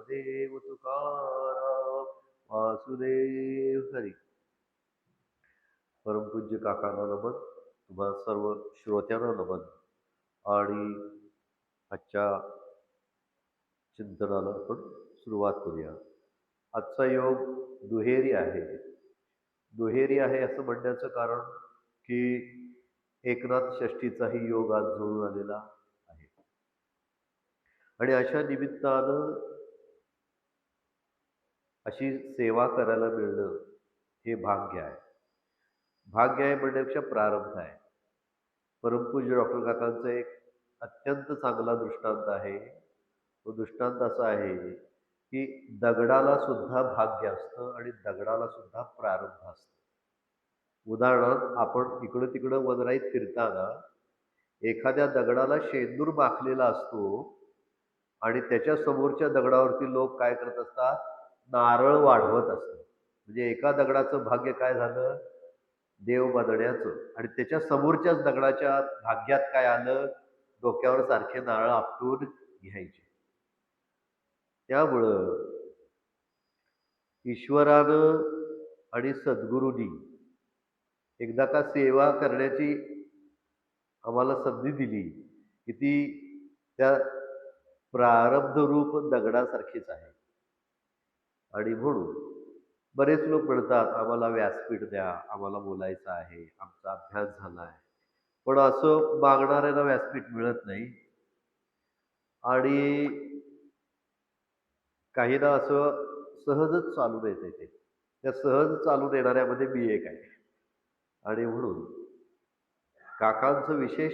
ज्ञानदेव तुकाराम वासुदेव हरी. परमपूज्य काकांना नमन, तुम्हा सर्व श्रोत्यांना नमन. आणि आजच्या चिंतनाला आपण सुरुवात करूया. आजचा योग दुहेरी आहे. दुहेरी आहे असं म्हणण्याचं कारण की एकनाथ षष्ठीचाही योग आज जुळून आलेला आहे. आणि अशा निमित्तानं अशी सेवा करायला मिळणं हे भाग्य आहे. भाग्य आहे म्हणण्यापेक्षा प्रारब्ध आहे. परमपूज्य डॉक्टर काकांचा एक अत्यंत चांगला दृष्टांत आहे. तो दृष्टांत असा आहे की दगडाला सुद्धा भाग्य असतं आणि दगडाला सुद्धा प्रारब्ध असतं. उदाहरणार्थ आपण इकडं तिकडं वनराईत फिरताना एखाद्या दगडाला शेंदूर माखलेला असतो आणि त्याच्या समोरच्या दगडावरती लोक काय करत असतात, नारळ वाढवत असतात. म्हणजे एका दगडाचं भाग्य काय झालं, देव बदण्याचं, आणि त्याच्या समोरच्याच दगडाच्या भाग्यात काय आलं, डोक्यावर सारखे नारळ आपटून घ्यायचे. त्यामुळं ईश्वरानं आणि सद्गुरूंनी एकदा का सेवा करण्याची आम्हाला संधी दिली की ती त्या प्रारब्ध रूप दगडासारखीच आहे. आणि म्हणून बरेच लोक म्हणतात आम्हाला व्यासपीठ द्या, आम्हाला बोलायचं आहे, आमचा अभ्यास झाला आहे. पण असं मागणाऱ्यांना व्यासपीठ मिळत नाही. आणि काहींना असं सहजच चालून येते ते. त्या सहज चालून येणाऱ्यामध्ये मी एक आहे. आणि म्हणून काकांचं विशेष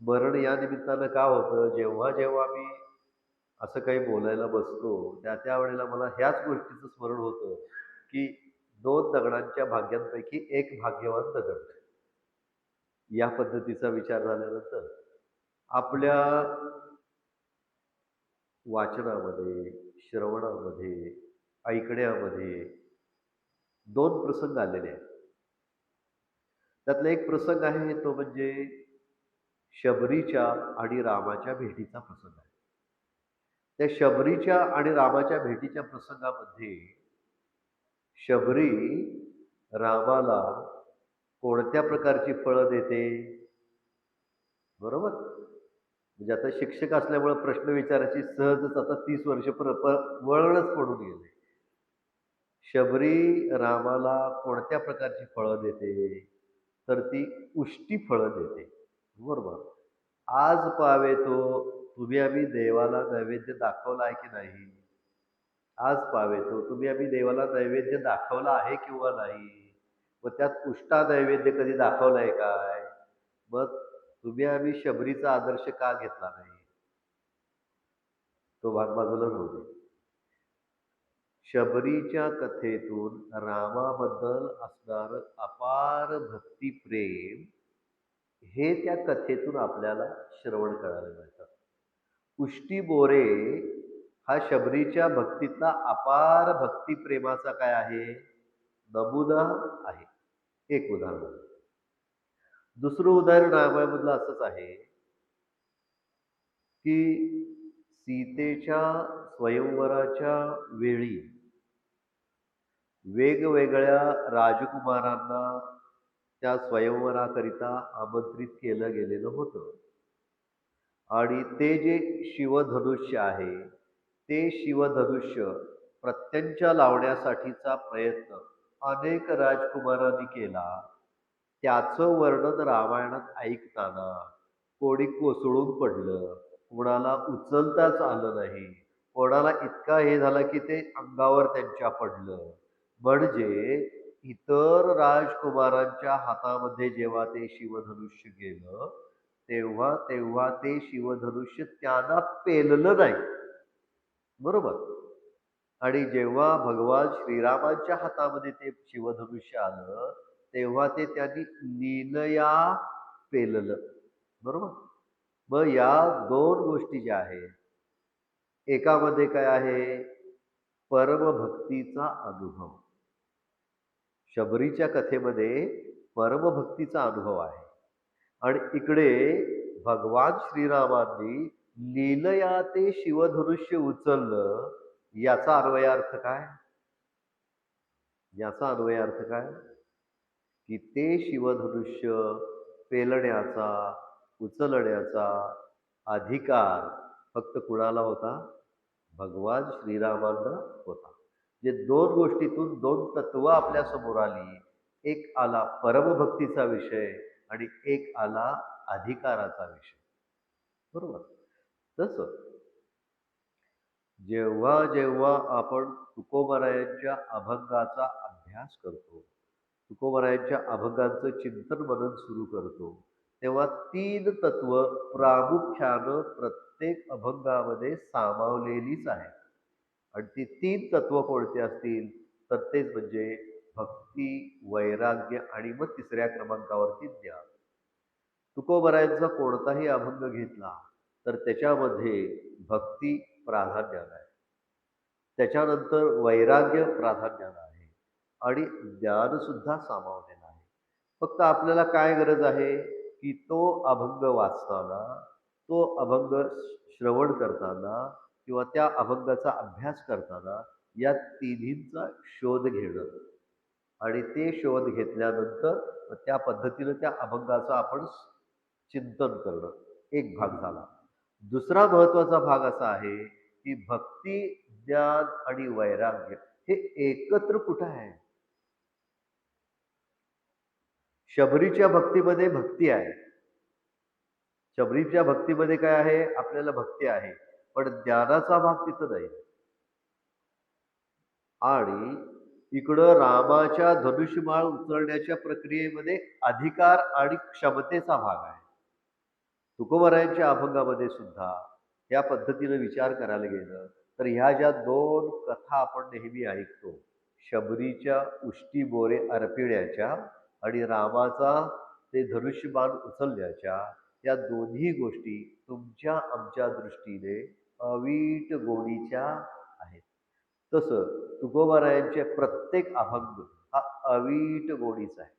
स्मरण या निमित्तानं का होतं, जेव्हा जेव्हा मी असं काही बोलायला बसतो त्यावेळेला मला ह्याच गोष्टीचं स्मरण होतं की दोन दगडांच्या भाग्यांपैकी एक भाग्यवान दगड. या पद्धतीचा विचार झाल्यानंतर आपल्या वाचनामध्ये, श्रवणामध्ये, ऐकण्यामध्ये दोन प्रसंग आलेले आहेत. त्यातला एक प्रसंग आहे तो म्हणजे शबरीच्या आणि रामाच्या भेटीचा प्रसंग आहे. त्या शबरीच्या आणि रामाच्या भेटीच्या प्रसंगामध्ये शबरी रामाला कोणत्या प्रकारची फळं देते, बरोबर? म्हणजे आता शिक्षक असल्यामुळे प्रश्न विचारायची सहजच आता 30 वर्ष वळणच पडून गेले. शबरी रामाला कोणत्या प्रकारची फळं देते, तर ती उष्टी फळं देते, बरोबर? आज पावे तो, तुम्ही आम्ही देवाला नैवेद्य दाखवला आहे की नाही? आज पावे तो, तुम्ही आम्ही देवाला नैवेद्य दाखवला आहे किंवा नाही? मग त्यात उष्टा नैवेद्य कधी दाखवलाय काय? मग तुम्ही आम्ही शबरीचा आदर्श का घेतला नाही? तो भाग बाजूला राहू दे. शबरीच्या कथेतून रामाबद्दल असणारं अपार भक्तिप्रेम हे त्या कथेतून आपल्याला श्रवण करायला मिळतं. उष्टी बोरे हा शबरीच्या भक्तीतला अपार भक्तिप्रेमाचा काय आहे, नमुना आहे. एक उदाहरण. दुसरं उदाहरण रामायणामधलं असंच आहे की सीतेच्या स्वयंवराच्या वेळी वेगवेगळ्या राजकुमारांना त्या स्वयंवराकरिता आमंत्रित केलं गेलेलं होतं. आणि ते जे शिवधनुष्य आहे ते शिवधनुष्य प्रत्यंच्या लावण्यासाठीचा प्रयत्न अनेक राजकुमारांनी केला. त्याचं वर्णन रामायणात ऐकताना कोणी कोसळून पडलं, कोणाला उचलताच आलं नाही, कोणाला इतका हे झाला की ते अंगावर त्यांच्या पडलं. म्हणजे इतर राजकुमारांच्या हातामध्ये जेव्हा ते शिवधनुष्य गेलं तेव्हा तेव्हा ते शिवधनुष्य त्यांना पेललं नाही, बरोबर? आणि जेव्हा भगवान श्रीरामांच्या हातामध्ये ते शिवधनुष्य आलं तेव्हा ते त्यांनी लीलया पेललं, बरोबर? मग या दोन गोष्टी ज्या आहेत, एकामध्ये काय आहे, परमभक्तीचा अनुभव. शबरीच्या कथेमध्ये परमभक्तीचा अनुभव आहे आणि इकडे भगवान श्रीरामांनी लीलया ते शिवधनुष्य उचललं, याचा अन्वयार्थ काय? याचा अन्वयार्थ काय? की ते शिवधनुष्य पेलण्याचा, उचलण्याचा अधिकार फक्त कुणाला होता? भगवान श्रीरामांना होता. जे 2 गोष्टीतून 2 तत्व आपल्या समोर आली. एक आला परमभक्तीचा विषय आणि एक आला अधिकाराचा विषय. बरोबर? तसं जेव्हा जेव्हा आपण तुकोबरायांच्या अभंगाचा अभ्यास करतो, तुकोबरायांच्या अभंगांचं चिंतन मनन सुरू करतो, तेव्हा 3 तत्व प्रामुख्यानं प्रत्येक अभंगामध्ये सामावलेलीच आहेत. आणि ती 3 तत्व कोणती असतील? तर तेच म्हणजे भक्ती, वैराग्य आणि मग 3ऱ्या क्रमांकावरती ज्ञान. तुकोबरायांचा कोणताही अभंग घेतला, तर त्याच्यामध्ये भक्ती प्राधान्याला आहे. त्याच्यानंतर वैराग्य प्राधान्याला आहे आणि ज्ञानसुद्धा सामावलेलं आहे. फक्त आपल्याला काय गरज आहे, की तो अभंग वाचताना, तो अभंग श्रवण करताना किंवा त्या अभंगाचा अभ्यास करताना या तिन्हींचा शोध घेणं आणि ते शोध घेतल्यानंतर त्या पद्धतीनं त्या अभंगाचं आपण चिंतन करणं, एक भाग झाला. दुसरा महत्वाचा भाग असा आहे, की भक्ती, ज्ञान आणि वैराग्य हे एकत्र कुठं आहे? शबरीच्या भक्तीमध्ये भक्ती आहे. शबरीच्या भक्तीमध्ये काय आहे? आपल्याला भक्ती आहे. पण ज्ञानाचा भाग तिथं नाही. आणि इकडं रामाच्या धनुष्यबाण उचलण्याच्या प्रक्रियेमध्ये अधिकार आणि क्षमतेचा भाग आहे. तुकोबरायांच्या अभंगामध्ये सुद्धा या पद्धतीनं विचार करायला गेलं तर ह्या ज्या 2 कथा आपण नेहमी ऐकतो, शबरीच्या उष्टी बोरे अर्पिण्याच्या आणि रामाचा ते धनुष्यबाण उचलण्याच्या, या दोन्ही गोष्टी तुमच्या आमच्या दृष्टीने अवीट गोडीच्या आहेत. तसं तुकोबारायांचे प्रत्येक अभंग हा अवीट गोडीचा आहे.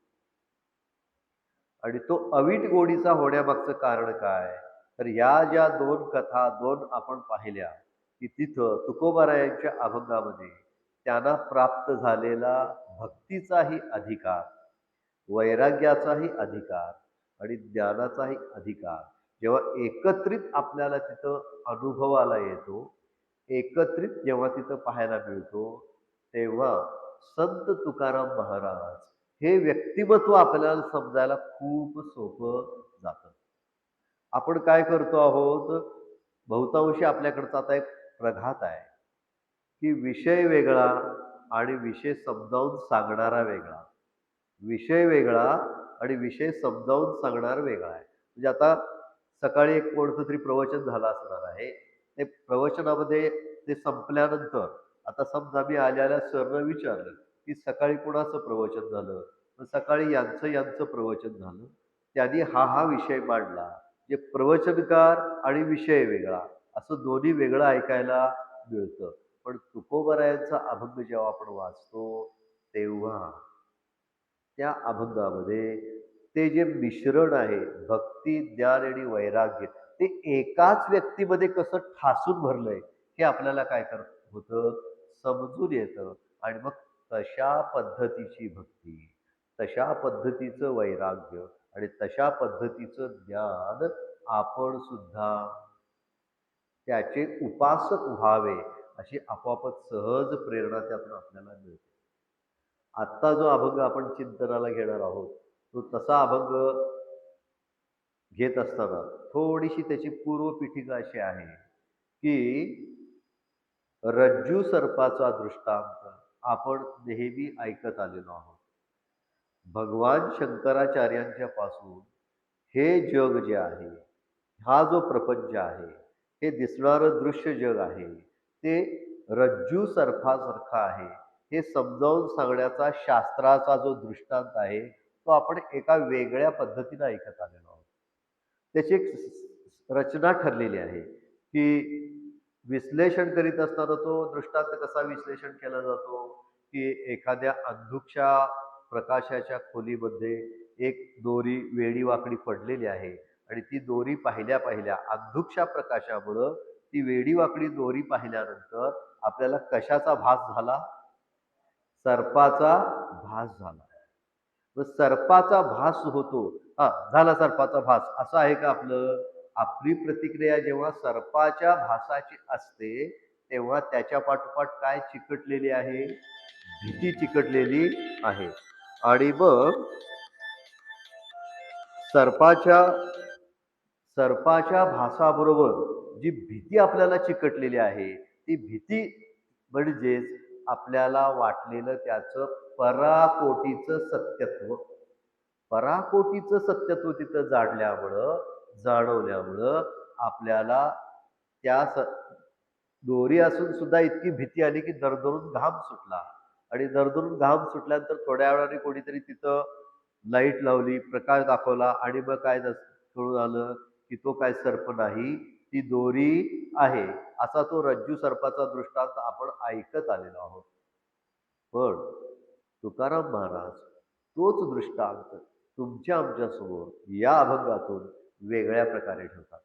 आणि तो अवीट गोडीचा होण्यामागचं कारण काय? तर या ज्या 2 कथा 2 आपण पाहिल्या, की तिथं तुकोबारायांच्या अभंगामध्ये त्यांना प्राप्त झालेला भक्तीचाही अधिकार, वैराग्याचाही अधिकार आणि ज्ञानाचाही अधिकार जेव्हा एकत्रित आपल्याला तिथं अनुभवाला येतो, एकत्रित जेव्हा तिथं पाहायला मिळतो, तेव्हा संत तुकाराम महाराज हे व्यक्तिमत्व आपल्याला समजायला खूप सोपं जातं. आपण काय करतो आहोत, बहुतांशी आपल्याकडचा आता एक प्रघात आहे, की विषय वेगळा आणि विषय समजावून सांगणारा वेगळा. विषय वेगळा आणि विषय समजावून सांगणारा वेगळा आहे. म्हणजे आता सकाळी एक कोणतं तरी प्रवचन झालं असणार आहे. ते प्रवचनामध्ये ते संपल्यानंतर आता समजा मी आलेल्या सरनं विचारलं, की सकाळी कुणाचं प्रवचन झालं? मग सकाळी यांचं प्रवचन झालं. त्यांनी हा विषय मांडला. जे प्रवचनकार आणि विषय वेगळा असं दोन्ही वेगळं ऐकायला मिळतं. पण तुकोबरायांचा अभंग जेव्हा आपण वाचतो, तेव्हा त्या अभंगामध्ये ते जे मिश्रण आहे, भक्ती, ज्ञान आणि वैराग्य, ते एकाच व्यक्तीमध्ये कसं ठासून भरलंय, हे आपल्याला काय होतं, समजून येतं. आणि मग तशा पद्धतीची भक्ती, तशा पद्धतीचं वैराग्य आणि तशा पद्धतीचं ज्ञान आपण सुद्धा त्याचे उपासक व्हावे, अशी आपोआपच सहज प्रेरणा त्यातून आपल्याला मिळते. आत्ता जो अभंग आपण चिंतनाला घेणार आहोत, तो तसा अभंग घेत असताना थोडीशी त्याची पूर्वपीठिका अशी आहे, की रज्जू सर्पाचा दृष्टांत आपण नेहमी ऐकत आलेलो आहोत. भगवान शंकराचार्यांच्या पासून हे जग जे आहे, हा जो प्रपंच आहे, हे दिसणारं दृश्य जग आहे, ते रज्जू सर्पासारखं आहे. हे समजावून सांगण्याचा शास्त्राचा जो दृष्टांत आहे, तो आपण एका वेगळ्या पद्धतीनं ऐकत आलेलो आहोत. त्याची एक रचना ठरलेली आहे, की विश्लेषण करीत असताना तो दृष्टांत कसा विश्लेषण केला जातो, की एखाद्या अंधुकच्या प्रकाशाच्या खोलीमध्ये एक दोरी वेडीवाकडी पडलेली आहे आणि ती दोरी पाहिल्या पाहिल्या अंधुकच्या प्रकाशामुळं ती वेडीवाकडी दोरी पाहिल्यानंतर आपल्याला कशाचा भास झाला? सर्पाचा भास झाला. मग सर्पाचा भास होतो. हा, झाला सर्पाचा भास असं आहे का आपलं? आपली प्रतिक्रिया जेव्हा सर्पाच्या भासाची असते तेव्हा त्याच्या पाठोपाठ काय चिकटलेली आहे? भीती चिकटलेली आहे. आणि मग सर्पाच्या सर्पाच्या भासाबरोबर जी भीती आपल्याला चिकटलेली आहे, ती भीती म्हणजेच आपल्याला वाटलेलं त्याचं पराकोटीचं सत्यत्व. पराकोटीचं सत्यत्व तिथं जाणवल्यामुळं आपल्याला त्या दोरी असून सुद्धा इतकी भीती आली की दरदरून घाम सुटला. आणि दरदरून घाम सुटल्यानंतर थोड्या वेळाने कोणीतरी तिथं लाईट लावली, प्रकाश दाखवला आणि मग काय कळून आलं की तो काय सर्प नाही, ती दोरी आहे. असा तो रज्जू सर्पाचा दृष्टांत आपण ऐकत आलेलो आहोत. पण तुकाराम महाराज तोच दृष्टांत तुमच्या आमच्यासमोर या अभंगातून वेगळ्या प्रकारे ठेवतात.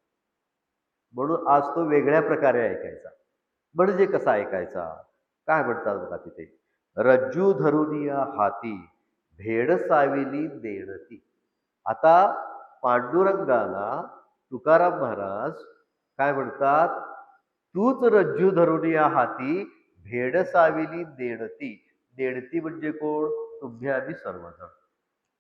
म्हणून आज तो वेगळ्या प्रकारे ऐकायचा. म्हणजे कसा ऐकायचा? काय म्हणतात बघा तिथे, रज्जू धरुनिया हाती भेडसाविली नेणती. आता पांडुरंगाला तुकाराम महाराज काय म्हणतात? तूच रज्जू धरुनिया हाती भेडसाविली नेणती. नेणती म्हणजे कोण? तुम्ही आम्ही सर्वजण.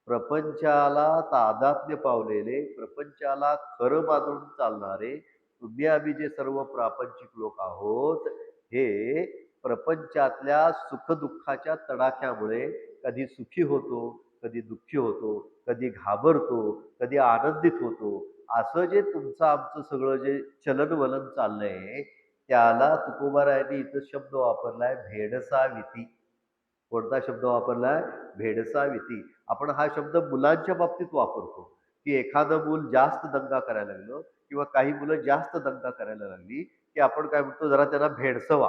प्रपंचाला तादात्म्य पावलेले, प्रपंचाला खरं मानून चालणारे तुम्ही आम्ही जे सर्व प्रापंचिक लोक आहोत, हे प्रपंचातल्या सुखदुःखाच्या तडाख्यामुळे कधी सुखी होतो, कधी दुःखी होतो, कधी घाबरतो, कधी आनंदित होतो. असं जे तुमचं आमचं सगळं जे चलनवलन चाललंय, त्याला तुकोबारायांनी इथं शब्द वापरलाय भेडसाविती. कोणता शब्द वापरलाय? भेडसाविती. आपण हा शब्द मुलांच्या बाबतीत वापरतो, की एखादं मूल जास्त दंगा करायला लागलं किंवा काही मुलं जास्त दंगा करायला लागली, की आपण काय म्हणतो, जरा त्यांना भेडसवा.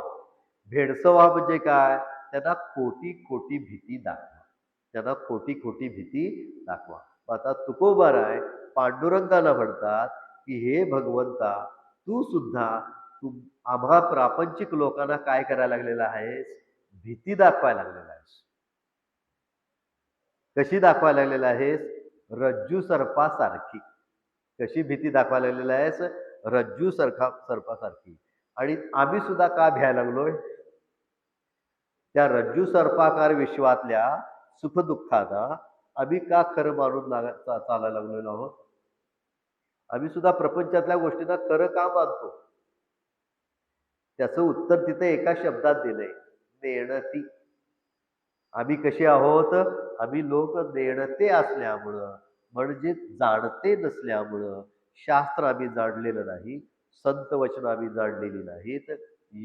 भेडसवा म्हणजे काय? त्यांना खोटी भीती दाखवा. त्यांना खोटी भीती दाखवा. आता तुकोबाराय पांडुरंगाला म्हणतात, की हे भगवंता तू सुद्धा आम्हा प्रापंचिक लोकांना काय करायला लागलेला आहेस? भीती दाखवायला लागलेला आहेस. कशी दाखवायला लागलेला आहेस? रज्जू सर्पासारखी. कशी भीती दाखवायला लागलेला आहेस? रज्जू सर्पासारखी. आणि आम्ही सुद्धा का भ्यायला लागलोय? त्या रज्जू सर्पाकार विश्वातल्या सुखदुःखाला आम्ही का खरं मानून चालायला लागलेलो आहोत? आम्ही सुद्धा प्रपंचातल्या गोष्टींना खरं का मानतो? त्याचं उत्तर तिथे एका शब्दात दिलंय, नेणती. आम्ही कसे आहोत? आम्ही लोक नेणते असल्यामुळं, म्हणजे जाणते नसल्यामुळं, शास्त्र आम्ही जाणलेलं नाही, संत वचन आम्ही जाणलेली नाहीत,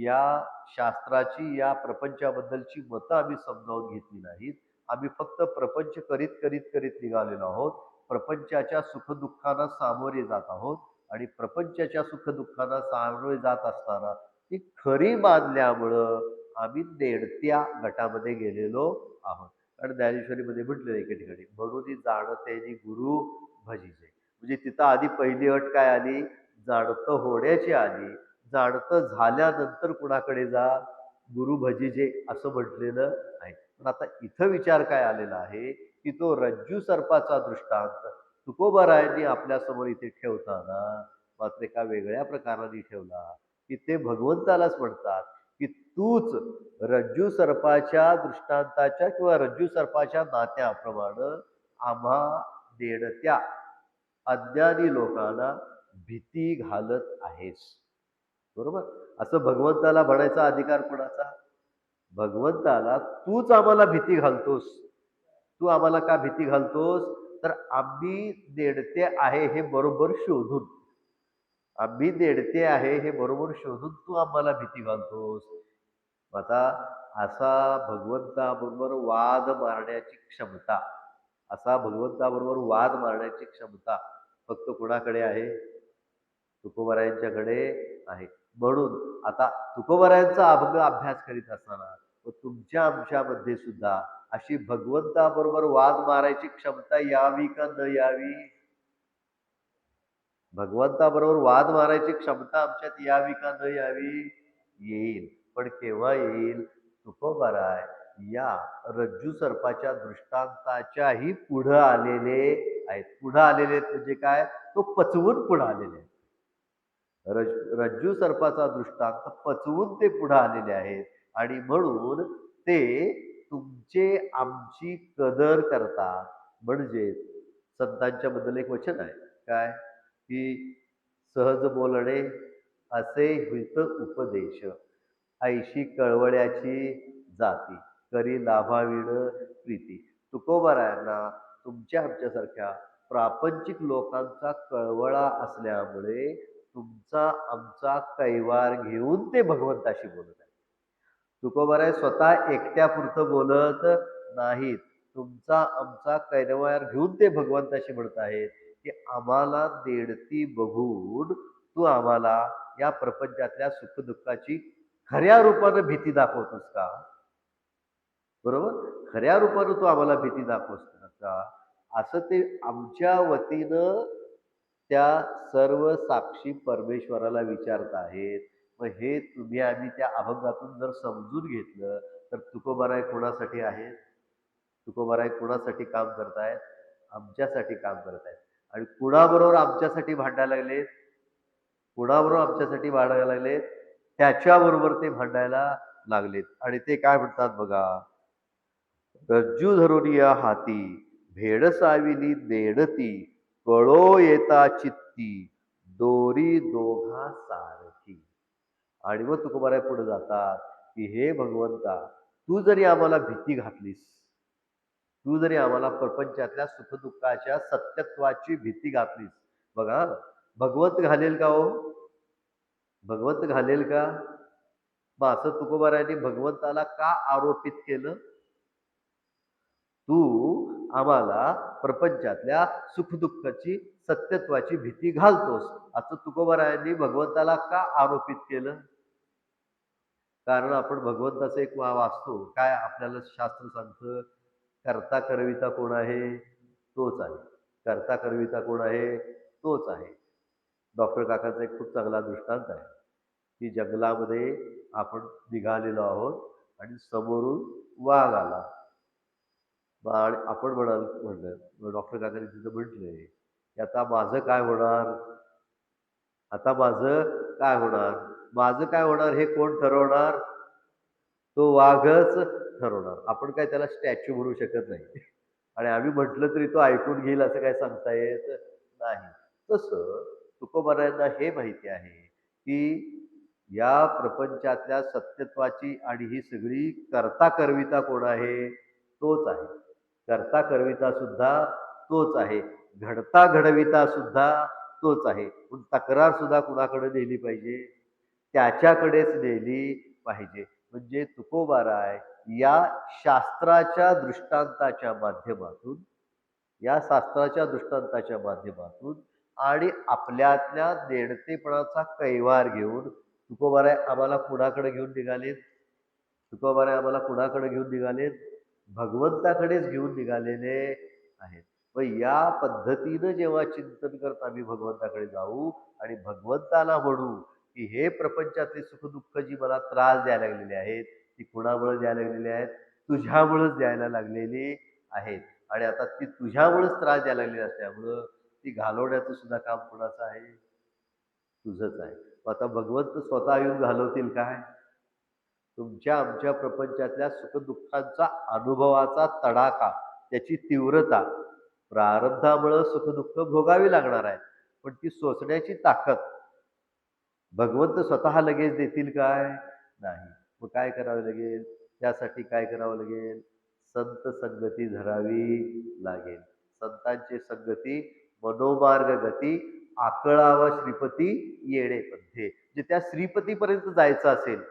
या शास्त्राची या प्रपंचाबद्दलची मतं आम्ही समजावून घेतली नाहीत. आम्ही फक्त प्रपंच करीत करीत करीत निघालेलो आहोत. प्रपंचाच्या सुखदुःखांना सामोरे जात आहोत आणि प्रपंचाच्या सुखदुःखांना सामोरे जात असताना ती खरी मानल्यामुळं आम्ही नेणत्या गटामध्ये गेलेलो आहोत. कारण ज्ञानेश्वरीमध्ये म्हटलेलं एके ठिकाणी, म्हणून जाणते गुरु भजिजे. म्हणजे तिथं आधी पहिली अट काय आली? जाणतं होण्याची आली. जाणतं झाल्यानंतर कुणाकडे जा? गुरु भजिजे असं म्हटलेलं आहे. पण आता इथं विचार काय आलेला आहे, की तो रज्जू सर्पाचा दृष्टांत तुकोबारायांनी आपल्यासमोर इथे ठेवताना मात्र एका वेगळ्या प्रकाराने ठेवला, की ते भगवंतालाच म्हणतात, की तूच रज्जू सर्पाच्या दृष्टांताच्या किंवा रज्जू सर्पाच्या नात्याप्रमाणे आम्हा देणत्या अज्ञानी लोकांना भीती घालत आहेस. बरोबर? असं भगवंताला म्हणायचा अधिकार कोणाचा? भगवंताला तूच आम्हाला भीती घालतोस. तू आम्हाला का भीती घालतोस? तर आम्ही देणते आहे हे बरोबर शोधून. आम्ही देणते आहे हे बरोबर शोधून तू आम्हाला भीती घालतोस. आता असा भगवंताबरोबर वाद मारण्याची क्षमता, असा भगवंताबरोबर वाद मारण्याची क्षमता फक्त कुणाकडे आहे? तुकोबारायांच्याकडे आहे. म्हणून आता तुकोबारायांचा अभंग अभ्यास करीत असताना तुमच्या आमच्यामध्ये सुद्धा अशी भगवंताबरोबर वाद मारायची क्षमता यावी का न यावी? भगवंताबरोबर वाद मारायची क्षमता आमच्यात यावी का न यावी? येईल. पण केव्हा येईल? तुकोबाराय या रज्जू सर्पाच्या दृष्टांताच्याही पुढं आलेले आहेत. पुढं आलेले आहेत म्हणजे काय? तो पचवून पुढं आलेले आहेत. रज्जू सर्पाचा दृष्टांत पचवून ते पुढे आलेले आहेत आणि म्हणून ते तुमचे आमची कदर करतात. म्हणजे संतांच्या बद्दल एक वचन आहे. काय? की सहज बोलणे असे हित उपदेश, ऐशी कळवळ्याची जाती, करी लाभाविण प्रीती. तुकोबारायांना तुमच्या आमच्यासारख्या प्रापंचिक लोकांचा कळवळा असल्यामुळे तुमचा आमचा कैवार घेऊन ते भगवंताशी बोलत आहेत. तुकोबाराय स्वतः एकट्यापुरतं बोलत नाहीत. तुमचा आमचा कैवार घेऊन ते भगवंताशी म्हणत आहेत की आम्हाला देणती बघून तू आम्हाला या प्रपंचातल्या सुखदुःखाची खऱ्या रूपानं भीती दाखवतोस का? बरोबर? खऱ्या रूपानं तू आम्हाला भीती दाखवतोस का? असं ते आमच्या वतीनं त्या सर्व साक्षी परमेश्वराला विचारत आहेत. मग हे तुम्ही आम्ही त्या अभंगातून जर समजून घेतलं तर तुकोबाराय कोणासाठी आहेत? तुकोबाराय कोणासाठी काम करतायत? आमच्यासाठी काम करत आहेत. आणि कुणाबरोबर आमच्यासाठी भांडायला लागलेत? कुणाबरोबर आमच्यासाठी भांडायला लागलेत? त्याच्याबरोबर ते भांडायला लागलेत. आणि ते काय म्हणतात बघा, रज्जू धरून या हाती, भेडसाविली नेणती, कळो येता चित्ती, दोरी दोघा सारखी. आणि मग तुकोबाराय पुढे जातात की हे भगवंता, तू जरी आम्हाला भीती घातलीस, तू जरी आम्हाला प्रपंचातल्या सुखदुःखाच्या सत्यत्वाची भीती घातलीस, बघा भगवंत घालेल का हो? भगवंत घालेल का? मग असं तुकोबारायांनी भगवंताला का आरोपित केलं? तू आम्हाला प्रपंचातल्या सुखदुःखाची सत्यत्वाची भीती घालतोस, असं तुकोबारायांनी भगवंताला का आरोपित केलं? कारण आपण भगवंताचं एक वाचतो. काय आपल्याला शास्त्र सांगतं? कर्ता करविता कोण आहे? तोच आहे. कर्ता करविता कोण आहे? तोच आहे. डॉक्टर काकांचा एक खूप चांगला दृष्टांत आहे, की जंगलामध्ये आपण निघालेलो आहोत आणि समोरून वाघ आला. आणि आपण म्हणलं डॉक्टर काकांनी तिथं म्हटलंय, की आता माझं काय होणार? आता माझं काय होणार? माझं काय होणार हे कोण ठरवणार? तो वाघच ठरवणार. आपण काय त्याला स्टॅच्यू म्हणू शकत नाही. आणि आम्ही म्हटलं तरी तो ऐकून घेईल असं काय सांगता येत नाही. तसं तुकोबारायांना हे माहिती आहे, की या प्रपंचातल्या सत्यत्वाची आणि ही सगळी करता करविता कोण आहे? तोच आहे. करता करविता सुद्धा तोच आहे. घडता घडविता सुद्धा तोच आहे. पण तक्रार सुद्धा कुणाकडे नेली पाहिजे? त्याच्याकडेच नेली पाहिजे. म्हणजे तुकोबाराय या शास्त्राच्या दृष्टांताच्या माध्यमातून या शास्त्राच्या दृष्टांताच्या माध्यमातून आणि आपल्यातल्या नेणतेपणाचा कैवार घेऊन तुकोबाराय आम्हाला कुणाकडे घेऊन निघालेत? तुकोबाराय आम्हाला कुणाकडे घेऊन निघालेत? भगवंताकडेच घेऊन निघालेले आहेत. मग या पद्धतीनं जेव्हा चिंतन करत आम्ही भगवंताकडे जाऊ आणि भगवंताला म्हणू की हे प्रपंचातले सुखदुःख जी मला त्रास द्यायला लागलेली आहेत, ती कुणामुळे द्यायला लागलेली आहेत? तुझ्यामुळेच द्यायला लागलेली आहेत. आणि आता ती तुझ्यामुळेच त्रास द्यायला लागलेली असल्यामुळं ती घालवण्याचं सुद्धा काम कुणाचं आहे? तुझंच आहे. मग आता भगवंत स्वतः येऊन घालवतील काय? तुमच्या आमच्या प्रपंचातल्या सुखदुःखांचा अनुभवाचा तडाखा, त्याची तीव्रता प्रारब्धामुळं सुखदुःख भोगावी लागणार आहे. पण ती सोसण्याची ताकद भगवंत स्वतः लगेच देतील काय? नाही. मग काय करावं लागेल? त्यासाठी काय करावं लागेल? संत संगती धरावी लागेल. संतांची संगती मनोमार्ग गती, आकळावा श्रीपती येणे पथ्ये. जे त्या श्रीपतीपर्यंत जायचं असेल,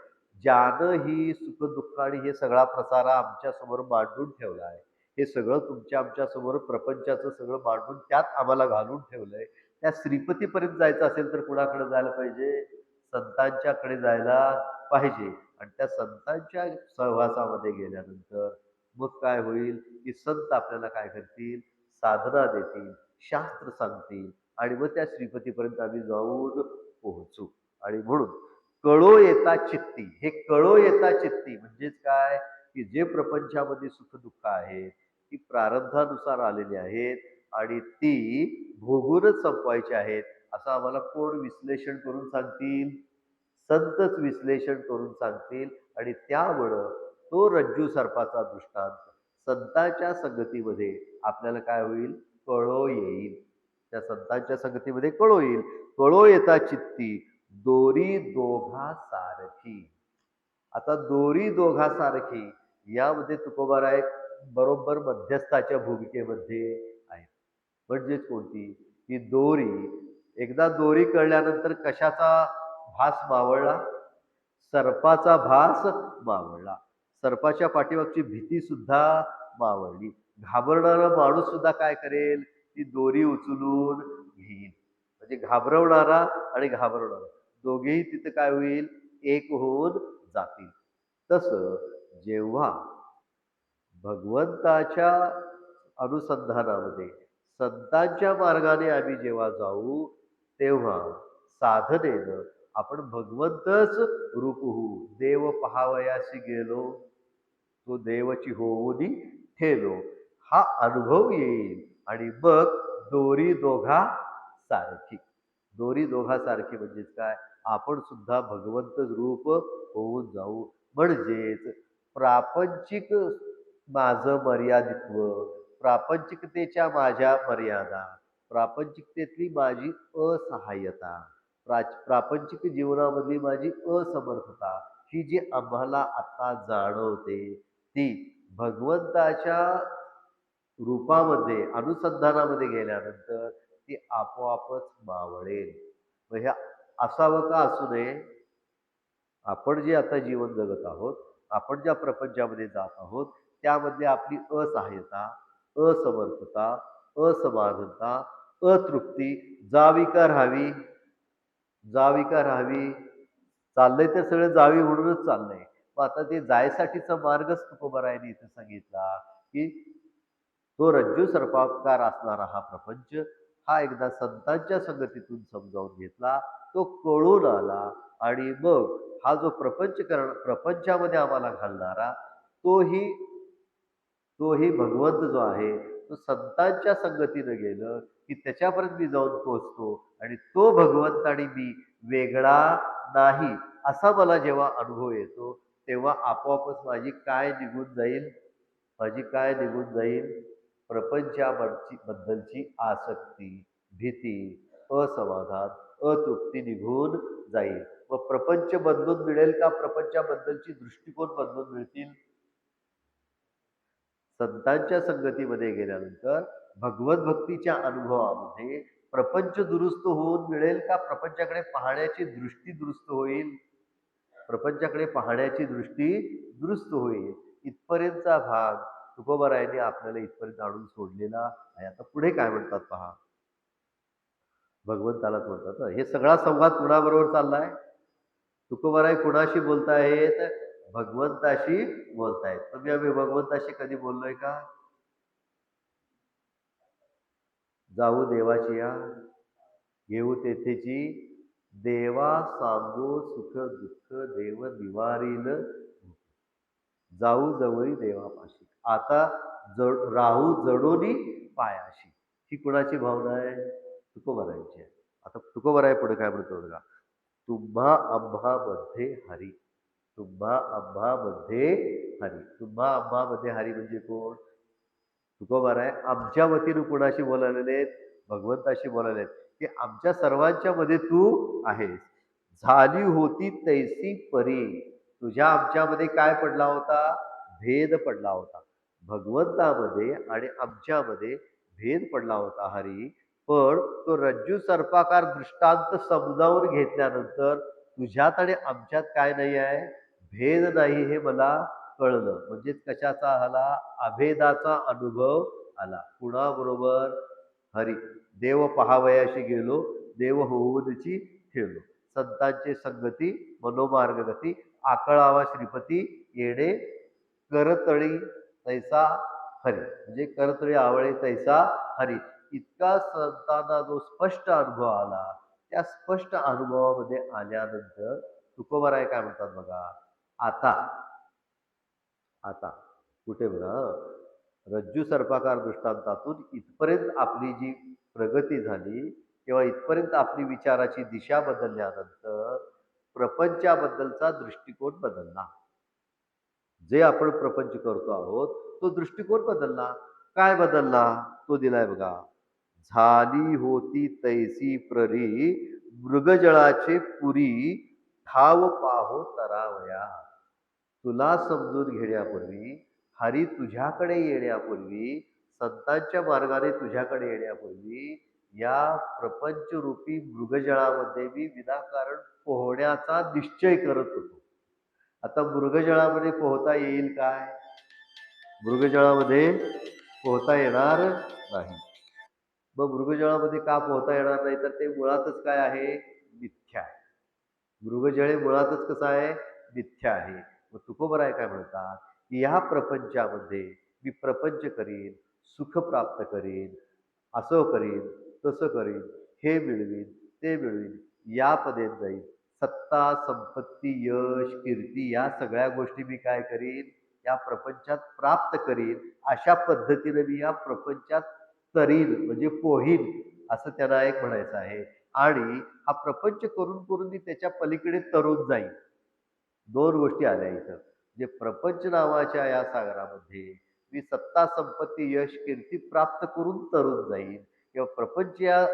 ज्यानं ही सुख-दुःख आणि हे सगळा प्रसारा आमच्या समोर मांडून ठेवला आहे. हे सगळं तुमच्या आमच्या समोर प्रपंचाचं सगळं मांडून त्यात आम्हाला घालून ठेवलंय. त्या श्रीपतीपर्यंत जायचं असेल तर कुणाकडे जायला पाहिजे? संतांच्याकडे जायला पाहिजे. आणि त्या संतांच्या सहवासामध्ये गेल्यानंतर मग काय होईल, की संत आपल्याला काय करतील? साधना देतील, शास्त्र सांगतील आणि मग त्या श्रीपतीपर्यंत आम्ही जाऊन पोहोचू. आणि म्हणून कळो येता चित्ती, हे कळो येता चित्ती म्हणजेच काय, की जे प्रपंचामध्ये सुख-दुःख आहेत, ती प्रारब्धानुसार आलेली आहेत आणि ती भोगूनच संपवायची आहेत, असं आम्हाला कोण विश्लेषण करून सांगतील? संतच विश्लेषण करून सांगतील. आणि त्यामुळं तो रज्जू सर्पाचा दृष्टांत संतांच्या संगतीमध्ये आपल्याला काय होईल? कळो येईल. त्या संतांच्या संगतीमध्ये कळो येईल. कळो येता चित्ती दोरी दोघा सारखी. आता दोरी दोघा सारखी यामध्ये तुकोबाराय बरोबर मध्यस्थाच्या भूमिकेमध्ये आहे. म्हणजेच कोणती? की दोरी, एकदा दोरी कळल्यानंतर कशाचा भास मावळला? सर्पाचा भास मावळला. सर्पाच्या पाठीमागची भीती सुद्धा मावळली. घाबरणारा माणूस सुद्धा काय करेल? ती दोरी उचलून घेईल. म्हणजे घाबरवणारा आणि घाबरवणारा दोघेही तिथे काय होईल? एक होऊन जातील. तसं जेव्हा भगवंताच्या अनुसंधानामध्ये संतांच्या मार्गाने आम्ही जेव्हा जाऊ, तेव्हा साधनेनं आपण भगवंतच रूप होऊ. देव पहावयासी गेलो, तो देवची होऊनी ठेलो, हा अनुभव येईल. आणि मग दोरी दोघा सारखी. दोरी दोघा सारखी म्हणजेच काय? आपण सुद्धा भगवंत रूप होऊन जाऊ. म्हणजेच प्रापंचिक माझं मर्यादित्व, प्रापंचिकतेच्या माझ्या मर्यादा, प्रापंचिकतेतली माझी असहाय्यता, प्रापंचिक जीवनामधली माझी असमर्थता, ही जी आम्हाला आता जाणवते, ती भगवंताच्या रूपामध्ये अनुसंधानामध्ये गेल्यानंतर ती आपोआपच मावळेल. मग हे असावं का असू नये? आपण जे आता जीवन जगत आहोत, आपण ज्या प्रपंचामध्ये जात आहोत, त्यामध्ये आपली असहाय्यता, असमर्थता, असमाधानता, अतृप्ती जावी का राहावी? जावी का राहावी? चाललंय तर सगळं जावी म्हणूनच चाललंय. मग आता ते जायसाठीचा मार्गच तुकोबारायांनी इथे सांगितला, की तो रज्जू सर्पाकार असणारा हा प्रपंच, हा एकदा संतांच्या संगतीतून समजावून घेतला, तो कळून आला आणि मग हा जो प्रपंचामध्ये आम्हाला घालणारा तोही तोही भगवंत जो आहे, तो संतांच्या संगतीनं गेलं की त्याच्यापर्यंत मी जाऊन पोहोचतो आणि तो भगवंत आणि मी वेगळा नाही, असा मला जेव्हा अनुभव येतो, तेव्हा आपोआपच माझी काय निघून जाईल? माझी काय निघून जाईल? बद्दलची आसक्ती, भीती, असमाधान, अतृप्ती निघून जाईल. मग प्रपंच बदलून मिळेल का? प्रपंचाबद्दलची दृष्टिकोन बदलून मिळतील? संतांच्या संगतीमध्ये गेल्यानंतर भगवत भक्तीच्या अनुभवामध्ये प्रपंच दुरुस्त होऊन मिळेल का? प्रपंचाकडे पाहण्याची दृष्टी दुरुस्त होईल. प्रपंचाकडे पाहण्याची दृष्टी दुरुस्त होईल. इथपर्यंतचा भाग तुकोबारायांनी आपल्याला इथपर्यंत आणून सोडलेला आहे. आता पुढे काय म्हणतात पहा. भगवंतालाच म्हणतात. हे सगळा संवाद कुणाबरोबर चाललाय? तुकोबाराय कुणाशी बोलतायत? भगवंताशी बोलतायत. तुम्ही आम्ही भगवंताशी कधी बोललोय का? जाऊ देवाची या, घेऊ तेथेची, देवा सांगो सुख दुःख, देव निवारील, जाऊ जवळी देवापाशी, आता राहू जडोनी पायाशी. ही कुणाची भावना आहे? तुकोबारायांची आहे. आता तुकोबाराय पुढे काय म्हणतो बघा. तुम्हा आम्हामध्ये हरी, तुम्हा आम्हामध्ये हरी. तुम्हा आम्हामध्ये हरी म्हणजे कोण? तुकोबाराय आमच्या वतीनं कुणाशी बोलायलेले आहेत? भगवंताशी बोलायले आहेत, की आमच्या सर्वांच्या मध्ये तू आहेस. झाली होती तैसी परी, तुझ्या आमच्यामध्ये काय पडला होता? भेद पडला होता. भगवंतामध्ये आणि आमच्यामध्ये भेद पडला होता हरी. पण तो रज्जू सर्पाकार दृष्टांत समजावून घेतल्यानंतर तुझ्यात आणि आमच्यात काय नाही आहे? भेद नाही, हे मला कळलं. म्हणजेच कशाचा आला? अभेदाचा अनुभव आला. कुणाबरोबर? हरी. देव पहावयाशी गेलो, देव होऊनची ठेवलो. संतांची संगती, मनोमार्गगती, आकळावा श्रीपती येणे, करतळी तैसा हरी. म्हणजे करतळी आवळे तैसा हरी. इतका संतांना जो स्पष्ट अनुभव आला, त्या स्पष्ट अनुभवामध्ये आल्यानंतर तुकोबाराय काय म्हणतात बघा, आता आता कुठे बघा रज्जू सर्पाकार दृष्टांतातून इथपर्यंत आपली जी प्रगती झाली किंवा इथपर्यंत आपली विचाराची दिशा बदलल्यानंतर प्रपंचाबद्दलचा दृष्टिकोन बदलला. जे आपण प्रपंच करतो आहोत तो दृष्टिकोन बदलला. काय बदलला? तो दिलाय बघा. झाली होती तैसी प्ररी मृगजळाचे पुरी ठाव पाहो तरावया. तुला समजून घेण्यापूर्वी, हरी तुझ्याकडे येण्यापूर्वी, संतांच्या मार्गाने तुझ्याकडे येण्यापूर्वी या प्रपंचरूपी मृगजळामध्ये मी विनाकारण पोहण्याचा निश्चय करत होतो. आता मृगजळामध्ये पोहता येईल काय? मृगजळामध्ये पोहता येणार नाही. मग मृगजळामध्ये का पोहता येणार नाही? तर ते मुळातच काय आहे? मिथ्या आहे. मृगजळे मुळातच कसं आहे? मिथ्या आहे. मग तुकोबराय काय म्हणतात, की ह्या प्रपंचामध्ये मी प्रपंच करीन, सुख प्राप्त करीन, असं करीन, तसं करीन, हे मिळवीन, ते मिळवीन, या पदेत जाईन. सत्ता, संपत्ती, यश, कीर्ती या सगळ्या गोष्टी मी काय करीन? या प्रपंचात प्राप्त करीन. अशा पद्धतीने मी या प्रपंचात तरीन म्हणजे पोहीन असं त्यांना एक म्हणायचं आहे. आणि हा प्रपंच करून करून मी त्याच्या पलीकडे तरून जाईल. दोन गोष्टी आल्या इथं. जे प्रपंच नावाच्या या सागरामध्ये मी सत्ता, संपत्ती, यश, कीर्ती प्राप्त करून तरून जाईल किंवा प्रपंच या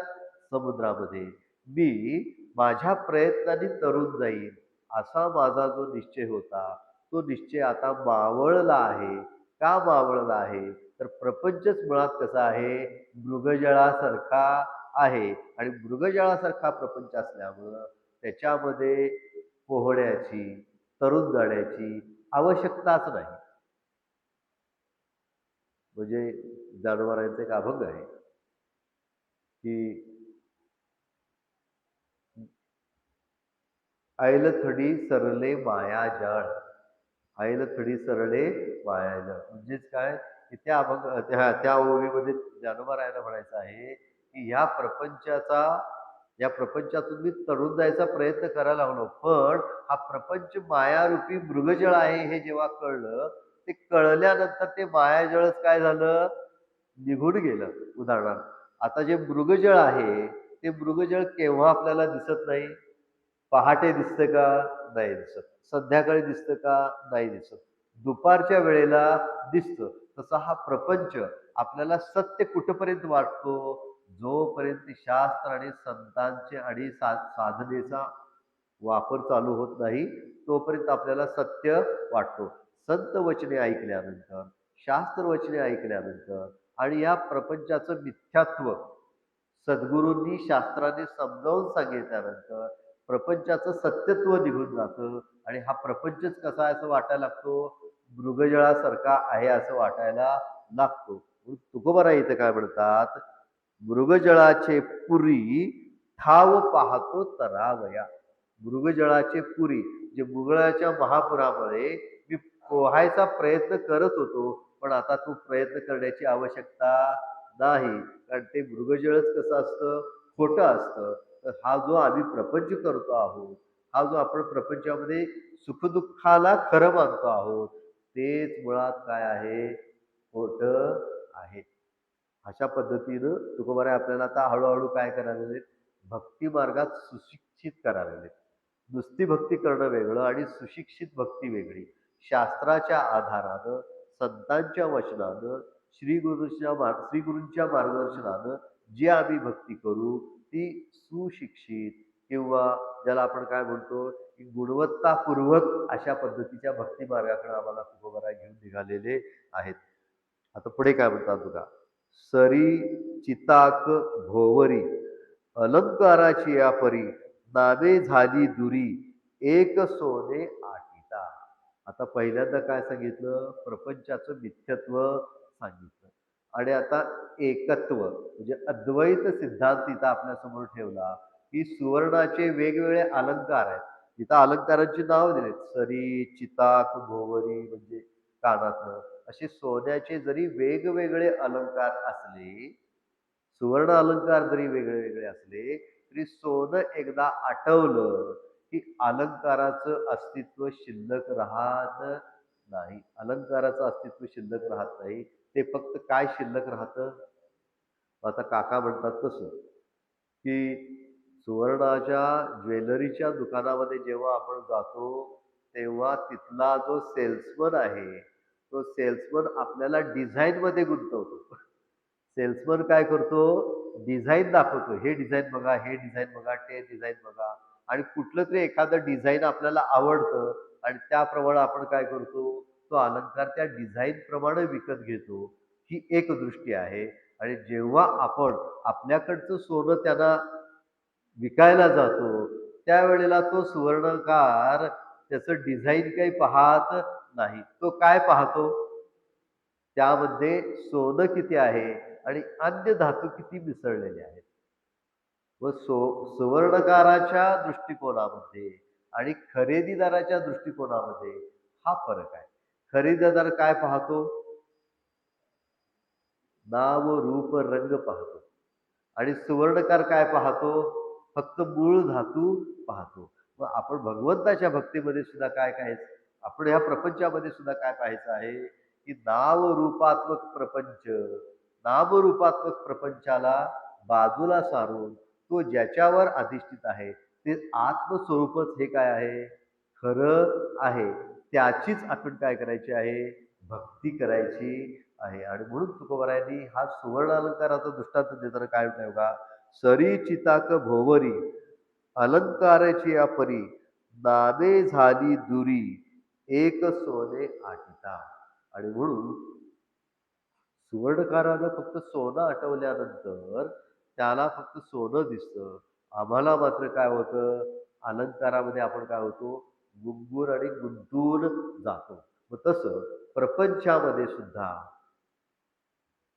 समुद्रामध्ये मी माझ्या प्रयत्नांनी तरून जाईल असा माझा जो निश्चय होता तो निश्चय आता मावळला आहे. का मावळला आहे? तर प्रपंचच मुळात कसा आहे? मृगजळासारखा आहे आणि मृगजळासारखा प्रपंच असल्यामुळं त्याच्यामध्ये पोहण्याची, तरून जाण्याची आवश्यकताच नाही. म्हणजे जानवरांचा एक अभंग आहे की ऐलथडी सरले मायाजाळ, ऐलथडी सरले मायाजाळ म्हणजेच काय की त्या अभंग त्या ओळीमध्ये जानवरायला म्हणायचं आहे की या प्रपंचातून मी तरुण जायचा प्रयत्न करायला लागलो, पण हा प्रपंच मायारूपी मृगजळ आहे हे जेव्हा कळलं, ते कळल्यानंतर ते मायाजळच काय झालं? निघून गेलं. उदाहरणार्थ आता जे मृगजळ आहे ते मृगजळ केव्हा आपल्याला दिसत नाही? पहाटे दिसतं का? नाही दिसत. संध्याकाळी दिसतं का? नाही दिसत. दुपारच्या वेळेला दिसतं. तसा हा प्रपंच आपल्याला सत्य कुठपर्यंत वाटतो? जोपर्यंत शास्त्र आणि संतांचे आणि साधनेचा वापर चालू होत नाही, तोपर्यंत आपल्याला सत्य वाटतो. संत वचने ऐकल्यानंतर, शास्त्र वचने ऐकल्यानंतर आणि या प्रपंचाचं मिथ्यात्व सद्गुरूंनी शास्त्राने समजावून सांगितल्यानंतर प्रपंचाचं सत्यत्व निघून जातं आणि हा प्रपंचच कसा आहे असं वाटायला लागतो? मृगजळासारखा आहे असं वाटायला लागतो. म्हणून तुकोबाराय इथं काय म्हणतात? मृगजळाचे पुरी ठाव पाहतो तरावया. मृगजळाचे पुरी जे मृगजळाच्या महापुरामुळे मी पोहायचा प्रयत्न करत होतो, पण आता तो प्रयत्न करण्याची आवश्यकता नाही. कारण ते मृगजळच कसं असतं? खोटं असतं. तर हा जो आम्ही प्रपंच करतो आहोत, हा जो आपण प्रपंचामध्ये सुखदुःखाला खरं मानतो आहोत, तेच मुळात काय आहे? खोटं आहे. अशा पद्धतीनं तुकोबाराय आपल्याला आता हळूहळू काय करायला लागलेत? भक्ती मार्गात सुशिक्षित करायला लागलेत. नुसती भक्ती करणं वेगळं आणि सुशिक्षित भक्ती वेगळी. शास्त्राच्या आधारानं, संतांच्या वचनानं, श्री गुरूंच्या मार्गदर्शनानं जी आम्ही भक्ती करू ती सुशिक्षित किंवा ज्याला आपण काय म्हणतो की गुणवत्तापूर्वक अशा पद्धतीच्या भक्ती मार्गाकडे आम्हाला तुकोबाराय घेऊन निघालेले आहेत. आता पुढे काय म्हणतात बघा. सरी चिताक भोवरी अलंकाराची या परी नावे झाली दुरी एक सोने आटिता. आता पहिल्यांदा काय सांगितलं? प्रपंचाचं मिथ्यत्व सांगितलं आणि आता एकत्व म्हणजे अद्वैत सिद्धांत इथं आपल्यासमोर ठेवला की सुवर्णाचे वेगवेगळे अलंकार आहेत. इथं अलंकारांची नाव दिलीत. सरी, चिताक, भोवरी म्हणजे कानातलं असे सोन्याचे जरी वेगवेगळे अलंकार असले सुवर्ण अलंकार जरी वेगळे वेगळे असले तरी सोनं एकदा आटवलं की अलंकाराचं अस्तित्व शिल्लक राहत नाही. अलंकाराचं अस्तित्व शिल्लक राहत नाही. ते फक्त काय शिल्लक राहतं? आता काका म्हणतात तसं, की सुवर्णाच्या ज्वेलरीच्या दुकानामध्ये जेव्हा आपण जातो, तेव्हा तिथला जो सेल्समन आहे, तो सेल्समन आपल्याला डिझाईनमध्ये गुंतवतो. सेल्समन काय करतो? डिझाइन दाखवतो. हे डिझाइन बघा, हे डिझाइन बघा, ते डिझाइन बघा आणि कुठलं तरी एखादं डिझाइन आपल्याला आवडतं आणि त्याप्रमाणे आपण काय करतो? तो अलंकार त्या डिझाइन प्रमाणे विकत घेतो. ही एक दृष्टी आहे आणि जेव्हा आपण आपल्याकडचं सोनं त्यांना विकायला जातो, त्यावेळेला तो सुवर्णकार त्याचं डिझाइन काही पाहत नाही. तो काय पाहतो? त्यामध्ये सोनं किती आहे आणि अन्य धातू किती मिसळलेले आहेत. व सुवर्णकाराच्या दृष्टिकोनामध्ये आणि खरेदीदाराच्या दृष्टिकोनामध्ये हा फरक आहे. खरेदीदार काय पाहतो? नाव, रूप, रंग पाहतो आणि सुवर्णकार काय पाहतो? फक्त मूळ धातू पाहतो. मग आपण भगवंताच्या भक्तीमध्ये सुद्धा काय काय आपण ह्या प्रपंचामध्ये सुद्धा काय पाहायचं आहे, की नामरूपात्मक प्रपंच, नामरूपात्मक प्रपंचाला बाजूला सारून तो ज्याच्यावर अधिष्ठित आहे, ते आत्मस्वरूपच हे काय आहे? खरं आहे. त्याचीच आपण काय करायची आहे? भक्ती करायची आहे आणि म्हणून तुकोबारायांनी हा सुवर्ण अलंकाराचा दृष्टांत देताना काय म्हणताय बघा, "सरी चिताक भोवरी अलंकाराची या परी, नामे झाली दुरी, एक सोने आटिता." आणि म्हणून सुवर्णकारानं फक्त सोनं आठवल्यानंतर त्याला फक्त सोनं दिसतं. आम्हाला मात्र काय होतं, अलंकारामध्ये आपण काय होतो, गुंगून आणि गुंतून जातो. मग तसं प्रपंचामध्ये सुद्धा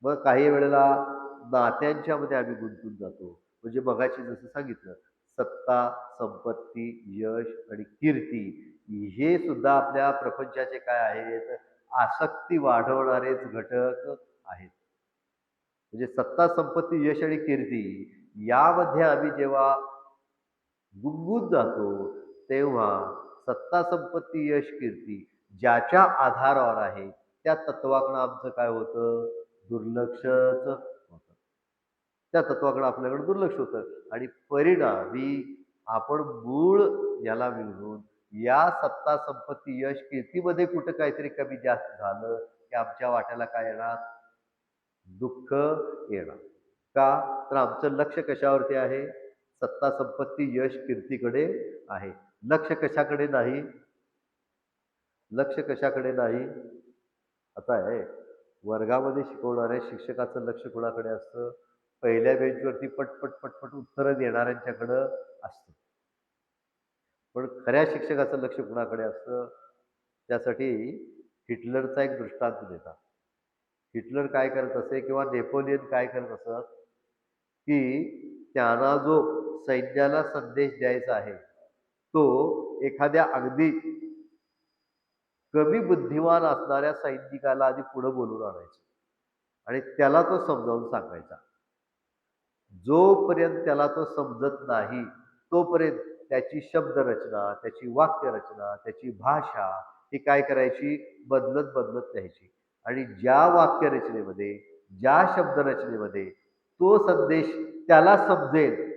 मग काही वेळेला नात्यांच्यामध्ये आम्ही गुंतून जातो. म्हणजे मगाशी जसं सांगितलं, सत्ता, संपत्ती, यश आणि कीर्ती हे सुद्धा आपल्या प्रपंचाचे काय आहेत? आसक्ती वाढवणारेच घटक आहेत. म्हणजे सत्ता, संपत्ती, यश आणि कीर्ती यामध्ये आम्ही जेव्हा गुंगून जातो, तेव्हा सत्ता, संपत्ती, यश, कीर्ती ज्याच्या आधारावर आहे, त्या तत्वाकडं आमचं काय होतं? दुर्लक्षच होतं. त्या तत्वाकडं आपल्याकडे दुर्लक्ष होतं आणि परिणामी आपण मूळ याला विसरून या सत्ता, संपत्ती, यश, कीर्तीमध्ये कुठं काहीतरी कमी जास्त झालं, की आमच्या वाट्याला काय येणार? दुःख येणार. का? तर आमचं लक्ष कशावरती आहे? सत्ता, संपत्ती, यश, कीर्तीकडे आहे. लक्ष कशाकडे नाही? लक्ष कशाकडे नाही? आता आहे, वर्गामध्ये शिकवणाऱ्या शिक्षकाचं लक्ष कोणाकडे असतं? पहिल्या बेंचवरती पटपट, पटपट उत्तरं देणाऱ्यांच्याकडं असतं. पण खऱ्या शिक्षकाचं लक्ष कुणाकडे असतं? त्यासाठी हिटलरचा एक दृष्टांत देतात. हिटलर काय करत असे किंवा नेपोलियन काय करत असत, की त्यांना जो सैन्याला संदेश द्यायचा आहे, तो एखाद्या अगदी कमी बुद्धिमान असणाऱ्या सैनिकाला आधी पुढे बोलवून आणायचा आणि त्याला तो समजावून सांगायचा. जोपर्यंत त्याला तो समजत नाही, तोपर्यंत त्याची शब्दरचना, त्याची वाक्यरचना, त्याची भाषा ही काय करायची? बदलत, बदलत न्यायची. आणि ज्या वाक्यरचनेमध्ये, ज्या शब्दरचनेमध्ये तो संदेश त्याला समजेल,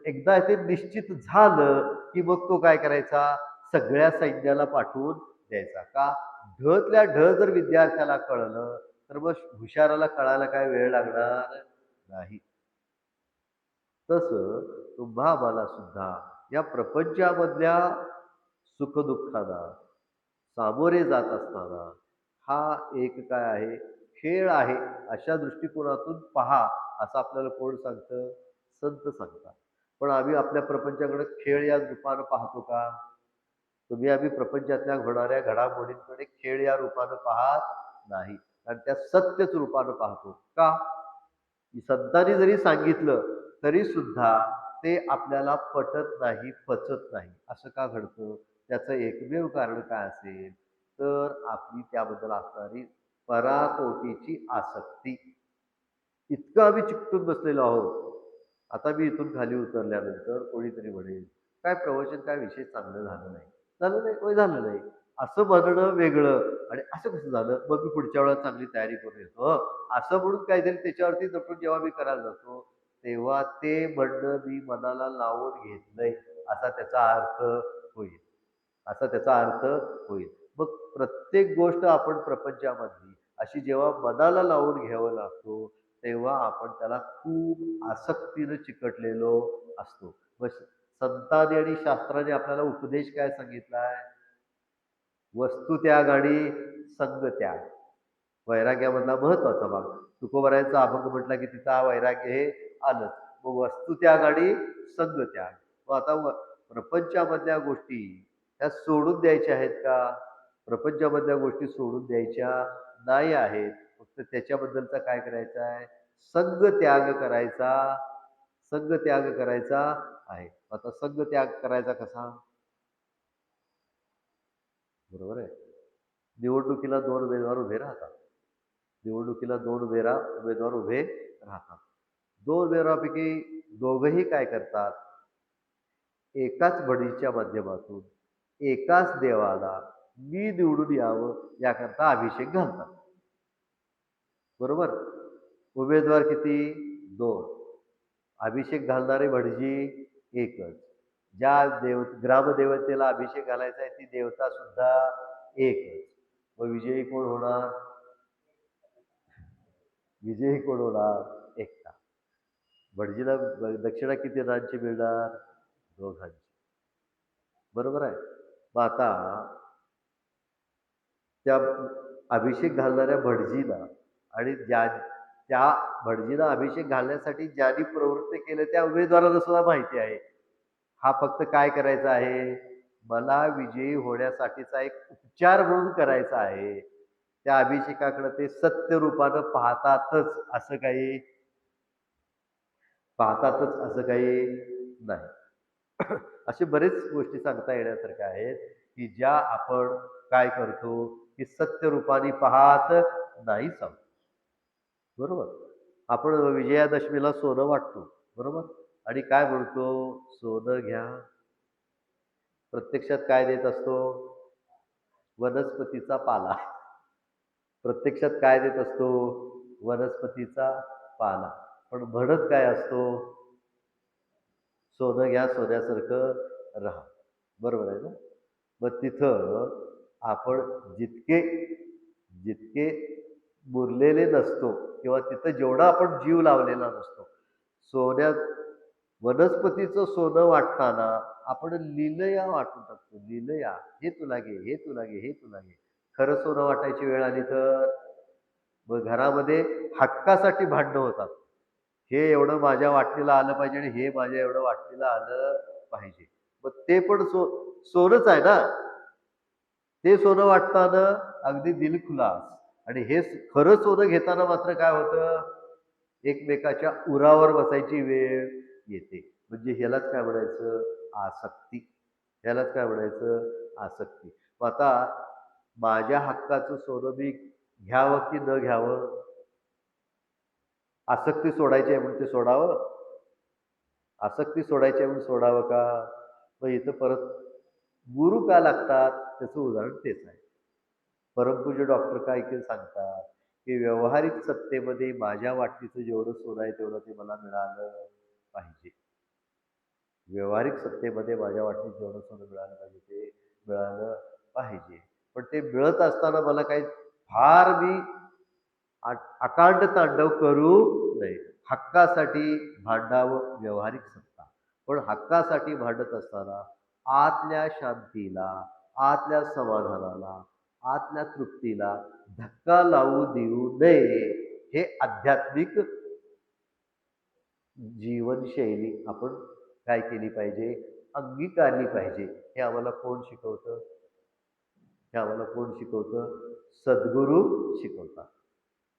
एकदा ते निश्चित झालं, की मग तो काय करायचा? सगळ्या सैन्याला पाठवून द्यायचा. का? ढतल्या ढ जर विद्यार्थ्याला कळलं, तर मग हुशाराला कळायला काय वेळ लागणार नाही. तसं तुम्हा मला सुद्धा या प्रपंचामधल्या सुखदुःखाला सामोरे जात असताना हा एक काय आहे? खेळ आहे. अशा दृष्टिकोनातून पहा, असं आपल्याला कोण सांगतं? संत सांगतात. पण आम्ही आपल्या प्रपंचाकडे खेळ या रूपानं पाहतो का? आम्ही प्रपंचातल्या होणाऱ्या घडामोडींकडे खेळ या रूपानं पाहत नाही. आणि त्या सत्यच रूपानं पाहतो. का? संतांनी जरी सांगितलं, तरी सुद्धा ते आपल्याला पटत नाही, पचत नाही. असं का घडतं? त्याचं एकमेव कारण काय असेल? तर आपली त्याबद्दल असणारी पराकोटीची आसक्ती. इतकं आम्ही चिकटून बसलेलो आहोत. आता मी इथून खाली उतरल्यानंतर कोणीतरी म्हणेल, "काय प्रवचन काय विशेष चांगलं झालं नाही." "झालं नाही?" "होय, झालं नाही." असं म्हणणं वेगळं आणि असं कसं झालं? मग मी पुढच्या वेळेला चांगली तयारी करून येतो हं. असं म्हणून काहीतरी त्याच्यावरती दटून जेव्हा मी करायला जातो, तेव्हा ते म्हणणं मी मनाला लावून घेतलंय असा त्याचा अर्थ होईल. असा त्याचा अर्थ होईल. मग प्रत्येक गोष्ट आपण प्रपंचामधली अशी जेव्हा मनाला लावून घ्यावं लागतो, तेव्हा आपण त्याला खूप आसक्तीनं चिकटलेलो असतो. मग संतांनी आणि शास्त्राने आपल्याला उपदेश काय सांगितलाय? वस्तू त्याग आणि संग त्याग. वैराग्यामधला महत्वाचा भाग. तुकोबरायांचा अभंग म्हटला की तिथं हा वैराग्य हे आलंच. मग वस्तू त्याग आणि संग त्याग. मग आता प्रपंचामधल्या गोष्टी ह्या सोडून द्यायच्या आहेत का? प्रपंचामधल्या गोष्टी सोडून द्यायच्या नाही आहेत. फक्त त्याच्याबद्दलचा काय करायचा आहे? संग त्याग करायचा, संग त्याग करायचा आहे. आता संग त्याग करायचा कसा? बरोबर आहे. निवडणुकीला 2 उमेदवार उभे राहतात. निवडणुकीला 2 उमेदवार उभे राहतात. 2 उमेदवारापैकी दोघंही काय करतात? एकाच बळीच्या माध्यमातून, एकाच देवाला मी निवडून यावं याकरता अभिषेक घालतात. बरोबर? उमेदवार किती? 2. अभिषेक घालणारे भटजी एकच. ज्या ग्रामदेवतेला अभिषेक घालायचा आहे ती देवता सुद्धा एकच. मग विजयी कोण होणार? विजयी कोण होणार? एकटा. भटजीला दक्षिणा किती जणांची मिळणार? दोघांची. बरोबर आहे? मग आता त्या अभिषेक घालणाऱ्या भटजीला आणि त्या भटजीला अभिषेक घालण्यासाठी ज्यांनी प्रवृत्त केलं त्या उमेदवाराला सुद्धा माहिती आहे. हा फक्त काय करायचा आहे? मला विजयी होण्यासाठीचा एक उपचार म्हणून करायचा आहे. त्या अभिषेकाकडे ते सत्यरूपानं पाहतातच असं काही नाही. असे बरेच गोष्टी सांगता येण्यासारख्या आहेत, की ज्या आपण काय करतो, की सत्यरूपाने पाहत नाहीच आहोत. बरोबर? आपण विजयादशमीला सोनं वाटतो. बरोबर? आणि काय म्हणतो? सोनं घ्या. प्रत्यक्षात काय देत असतो? वनस्पतीचा पाला. प्रत्यक्षात काय देत असतो? वनस्पतीचा पाला. पण म्हणत काय असतो? सोनं घ्या, सोन्यासारखं राहा. बरोबर आहे ना? मग तिथं आपण जितके जितके मुरलेले नसतो किंवा तिथं जेवढा आपण जीव लावलेला नसतो, सोन्यात वनस्पतीचं सोनं वाटताना आपण लीलया वाटून टाकतो. लीलया, हे तुला घे, हे तुला घे, हे तुला घे. खरं सोनं वाटायची वेळ आली तर मग घरामध्ये हक्कासाठी भांडणं होतात. हे एवढं माझ्या वाटणीला आलं पाहिजे आणि हे माझ्या एवढं वाटणीला आलं पाहिजे. मग ते पण सोनंच आहे ना. ते सोनं वाटताना अगदी दिलखुलास आणि हे खरं सोनं घेताना मात्र काय होतं? एकमेकाच्या उरावर बसायची वेळ येते. म्हणजे ह्यालाच काय म्हणायचं? आसक्ती. ह्यालाच काय म्हणायचं? आसक्ती. मग आता माझ्या हक्काचं सोनं मी घ्यावं की न घ्यावं? आसक्ती सोडायची आहे म्हणून ते सोडावं? आसक्ती सोडायची आहे म्हणून सोडावं का? मग इथं परत गुरु का लागतात? त्याचं उदाहरण तेच आहे. परमपूज्य डॉक्टर काय की सांगतात, की व्यावहारिक सत्तेमध्ये माझ्या वाटणीचं जेवढं सोनं आहे तेवढं ते मला मिळालं पाहिजे. व्यावहारिक सत्तेमध्ये माझ्या वाटणीत जेवढं सोनं मिळालं पाहिजे ते मिळालं पाहिजे. पण ते मिळत असताना मला काही फार मी अकांड तांडव करू नये. हक्कासाठी भांडावं व्यावहारिक सत्ता. पण हक्कासाठी भांडत असताना आतल्या शांतीला, आतल्या समाधानाला, आतल्या तृप्तीला धक्का लावू देऊ नये. हे आध्यात्मिक जीवनशैली आपण काय केली पाहिजे? अंगीकारली पाहिजे. हे आम्हाला कोण शिकवतं? हे आम्हाला कोण शिकवतं? सद्गुरू शिकवतात.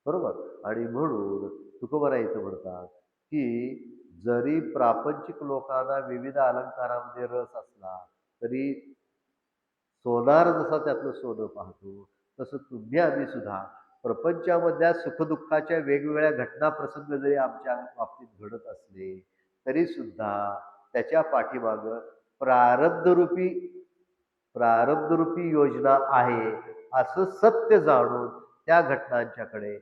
बरोबर? आणि म्हणून तुकोबराय इथं म्हणतात, की जरी प्रापंचिक लोकांना विविध अलंकारामध्ये रस असला, तरी सोनार जसा त्यातलं सोनं पाहतो, तसं तुम्ही आम्ही सुद्धा प्रपंचामधल्या सुखदुःखाच्या वेगवेगळ्या घटना प्रसंग जरी आमच्या बाबतीत घडत असले तरी सुद्धा त्याच्या पाठीमागं प्रारब्धरूपी प्रारब्धरूपी योजना आहे असं सत्य जाणून त्या घटनांच्याकडे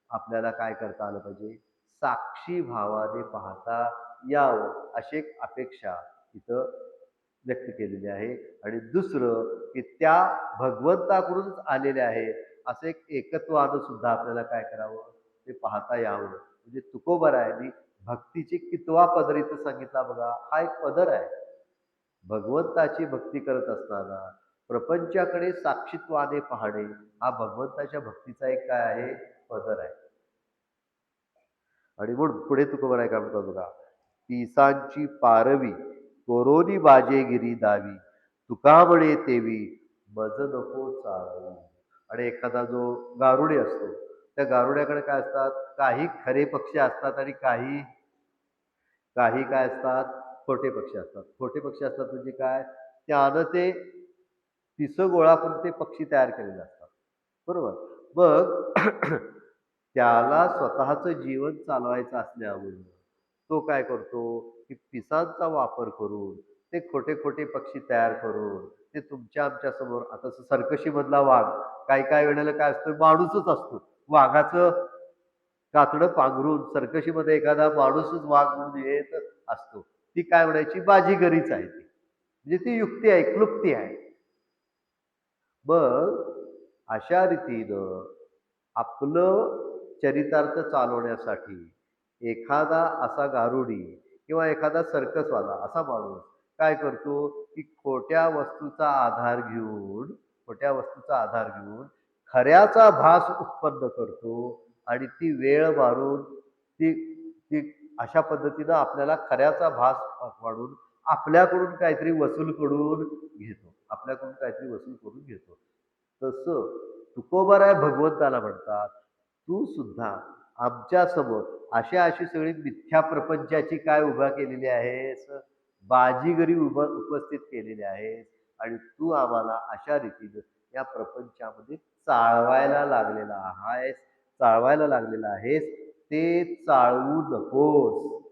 आपल्याला काय करता आलं पाहिजे, साक्षी भावाने पाहता यावं अशी एक अपेक्षा इथं व्यक्त केलेली आहे. आणि दुसरं की त्या भगवंताकडूनच आलेल्या आहेत असं एक एकत्वानं सुद्धा आपल्याला काय करावं, ते पाहता यावं. म्हणजे तुकोबरायांनी भक्तीची कितवा पदर इथं सांगितला बघा, हा एक पदर आहे. भगवंताची भक्ती करत असताना प्रपंचाकडे साक्षीत्वाने पाहणे हा भगवंताच्या भक्तीचा एक काय आहे, पदर आहे. आणि म्हणून पुढे तुकोबराय काय म्हणतात बघा, पिसांची पारवी कोरोनी बाजेगिरी दावी तुका म्हणे तेवी मज नको चालवू. आणि एखादा जो गारुडे असतो त्या गारुड्याकडे काय असतात, काही खरे पक्षी असतात आणि काही काही काय असतात, खोटे पक्षी असतात. खोटे पक्षी असतात म्हणजे काय, त्यानं ते पिसं गोळा करून ते पक्षी तयार केलेले असतात. बरोबर. मग त्याला स्वतःचं जीवन चालवायचं असल्यामुळे तो काय करतो, की पिसांचा वापर करून ते खोटे खोटे पक्षी तयार करून ते तुमच्या आमच्या समोर, आता सर्कशी मधला वाघ काही काही वेळेला काय असतो, माणूसच असतो. वाघाचं कातडं पांघरून सर्कशीमध्ये एखादा माणूसच वाघ म्हणून येत असतो. ती काय म्हणायची, बाजीगरीच आहे ती. म्हणजे ती युक्ती आहे, क्लुप्ती आहे. मग अशा रीतीनं आपलं चरितार्थ चालवण्यासाठी एखादा असा गारुडी किंवा एखादा सर्कसवाला असा माणूस काय करतो, की खोट्या वस्तूचा आधार घेऊन खऱ्याचा भास उत्पन्न करतो आणि ती वेळ मारून ती ती अशा पद्धतीनं आपल्याला खऱ्याचा भास वाढून आपल्याकडून काहीतरी वसूल करून घेतो, आपल्याकडून काहीतरी वसूल करून घेतो. तसं तुकोबाराय भगवंताला म्हणतात, तू सुद्धा आमच्या समोर अशी सगळी मिथ्या प्रपंचाची काय उभा केलेली आहेस, बाजीगरी उपस्थित केलेली आहेस. आणि तू आम्हाला अशा रीतीनं या प्रपंचामध्ये चाळवायला लागलेला आहेस, ते चाळवू नकोस.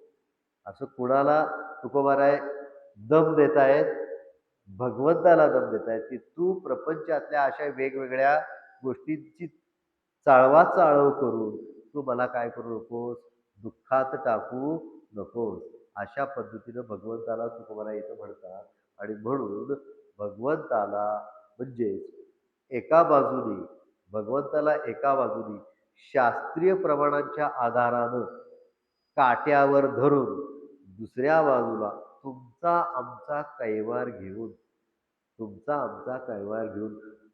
असं कुणाला तुकोबाराय दम देत आहेत, भगवंताला दम देत आहेत, की तू प्रपंचातल्या अशा वेगवेगळ्या गोष्टींची चाळवाचाळव करून तू मला काय करू नकोस, दुःखात टाकू नकोस. अशा पद्धतीनं भगवंताला तुकोबाराय इथं म्हणतात. आणि म्हणून भगवंताला म्हणजेच एका बाजूने एका बाजूने शास्त्रीय प्रमाणांच्या आधारानं काट्यावर धरून दुसऱ्या बाजूला तुमचा आमचा कैवार घेऊन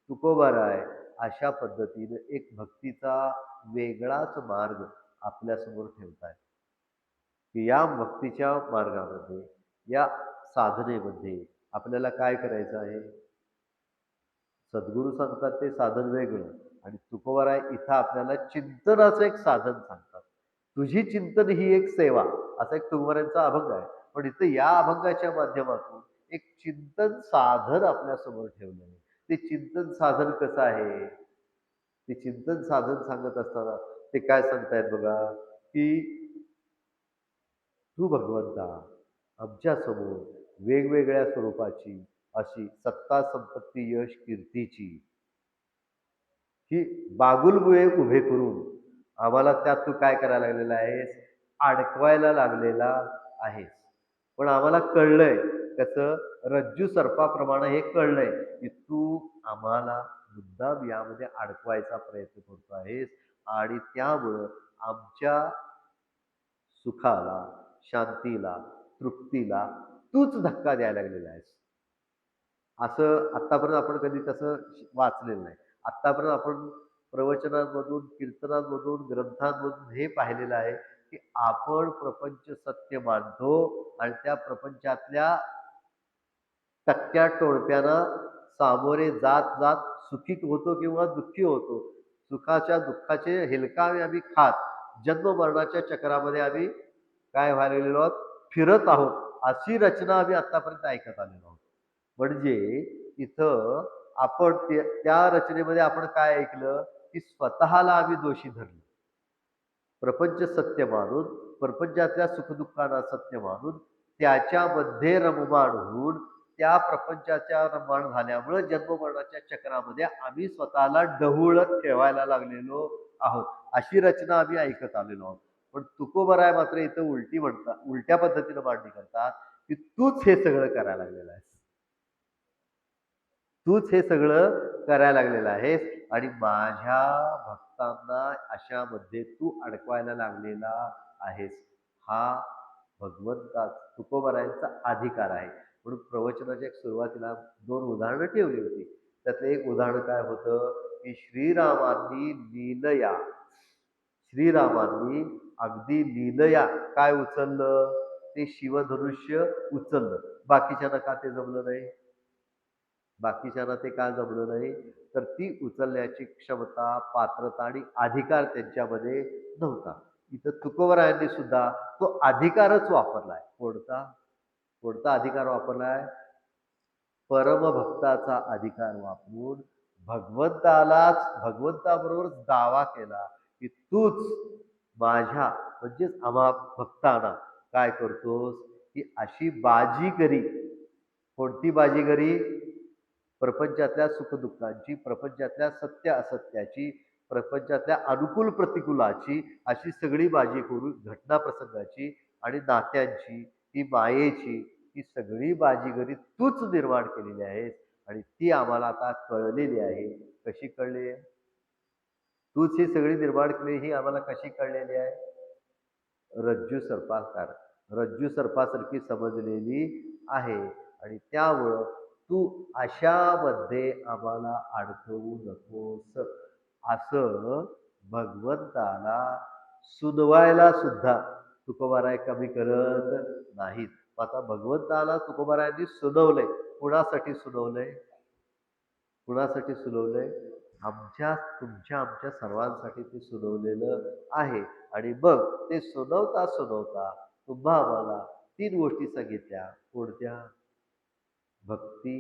तुकोबाराय अशा पद्धतीने एक भक्तीचा वेगळाच मार्ग आपल्यासमोर ठेवतायत, की या भक्तीच्या मार्गामध्ये, या साधनेमध्ये आपल्याला काय करायचं आहे. सद्गुरू सांगतात ते साधन वेगळं आणि तुकोबाराय इथं आपल्याला चिंतनाचं एक साधन सांगतात. तुझी चिंतन ही एक सेवा, असा एक तुकोबारायांचा अभंग आहे. पण इथं या अभंगाच्या माध्यमातून एक चिंतन साधन आपल्या समोर ठेवलं आहे. ते चिंतन साधन कसं आहे, ते चिंतन साधन सांगत असताना ते काय सांगतायत बघा, की तू भगवंता आमच्या समोर वेगवेगळ्या स्वरूपाची अशी सत्ता संपत्ती यश कीर्तीची ही बागुलबुळे उभे करून आम्हाला त्यात तू काय करायला लागलेला आहेस, अडकवायला लागलेला आहेस. पण आम्हाला कळलंय, कसं रज्जू सर्पाप्रमाणे हे कळलंय, की तू आम्हाला मुद्दाम यामध्ये अडकवायचा प्रयत्न करतो आहेस. आणि त्यामुळं आमच्या सुखाला, शांतीला, तृप्तीला तूच धक्का द्यायला लागलेला आहेस. असं आत्तापर्यंत आपण कधी तसं वाचलेलं नाही. आत्तापर्यंत आपण प्रवचनांमधून, कीर्तनांमधून, ग्रंथांमधून हे पाहिलेलं आहे, की आपण प्रपंच सत्य मानतो आणि त्या प्रपंचातल्या टक्क्या-टोळप्यांना सामोरे जात जात सुखी होतो किंवा दुःखी होतो. सुखाच्या दुःखाचे हेलकावे आम्ही खात जन्म-मरणाच्या चक्रामध्ये आम्ही काय व्हायला गेलेलो आहोत, फिरत आहोत. अशी रचना आम्ही आत्तापर्यंत ऐकत आलेलो आहोत. म्हणजे इथं आपण त्या रचनेमध्ये आपण काय ऐकलं, की स्वतःला आम्ही दोषी धरले. प्रपंच सत्य मानून, प्रपंचातल्या सुखदुःखांना सत्य मानून, त्याच्यामध्ये रममाण होऊन, त्या प्रपंचाच्या रममाण झाल्यामुळे जन्ममरणाच्या चक्रामध्ये आम्ही स्वतःला ढवळत ठेवायला लागलेलो आहोत. अशी रचना आम्ही ऐकत आलेलो आहोत. पण तुकोबराय मात्र इथं उलट्या पद्धतीनं मांडणी करतात, की तूच हे सगळं करायला लागलेलं आहेस. तूच हे सगळं करायला लागलेलं आहेस आणि माझ्या भक्तांना अशामध्ये तू अडकवायला लागलेला आहेस. हा भगवंता तुकोबरायांचा अधिकार आहे. म्हणून प्रवचनाच्या एक सुरुवातीला 2 उदाहरणं ठेवली होती. त्यातलं एक उदाहरण काय होतं, की श्रीरामांनी अगदी लीलया काय उचललं? ते शिवधनुष्य उचललं. बाकीच्यांना का ते जमलं नाही? बाकीच्यांना ते का जमलं नाही? तर ती उचलण्याची क्षमता, पात्रता आणि अधिकार त्यांच्यामध्ये नव्हता. इथं तुकोबरायांनी सुद्धा तो अधिकारच वापरलाय. कोणता? कोणता अधिकार वापरलाय? परमभक्ताचा अधिकार वापरून भगवंताबरोबर दावा केला, की तूच माझ्या म्हणजेच आम्हा भक्तांना काय करतोस, की अशी बाजीगरी कोणती बाजीगरी? प्रपंचातल्या सुखदुःखांची, प्रपंचातल्या सत्य असत्याची, प्रपंचातल्या अनुकूल प्रतिकूलाची अशी सगळी बाजी करून घटना प्रसंगाची आणि नात्यांची, ही मायेची, ही सगळी बाजीगरी तूच निर्माण केलेली आहेस आणि ती आम्हाला आता कळलेली आहे. कशी कळली आहे? तूच ही सगळी निर्माण केली ही आम्हाला कशी कळलेली आहे? रज्जू सर्पाकार रज्जू सर्पासारखी समजलेली आहे आणि त्यामुळं तू अशामध्ये आम्हाला अडकवू नकोस असं भगवंताला सुनवायला सुद्धा तुकोबाराय कमी करत नाहीत. आता भगवंताला तुकोबारायांनी सुनवलंय. कुणासाठी सुनवलंय? कुणासाठी सुनावलंय? आमच्या सर्वांसाठी ते सुनावलेलं आहे. आणि मग ते सुनावता तुम्हा आम्हाला 3 गोष्टी सांगितल्या. कोणत्या? भक्ती,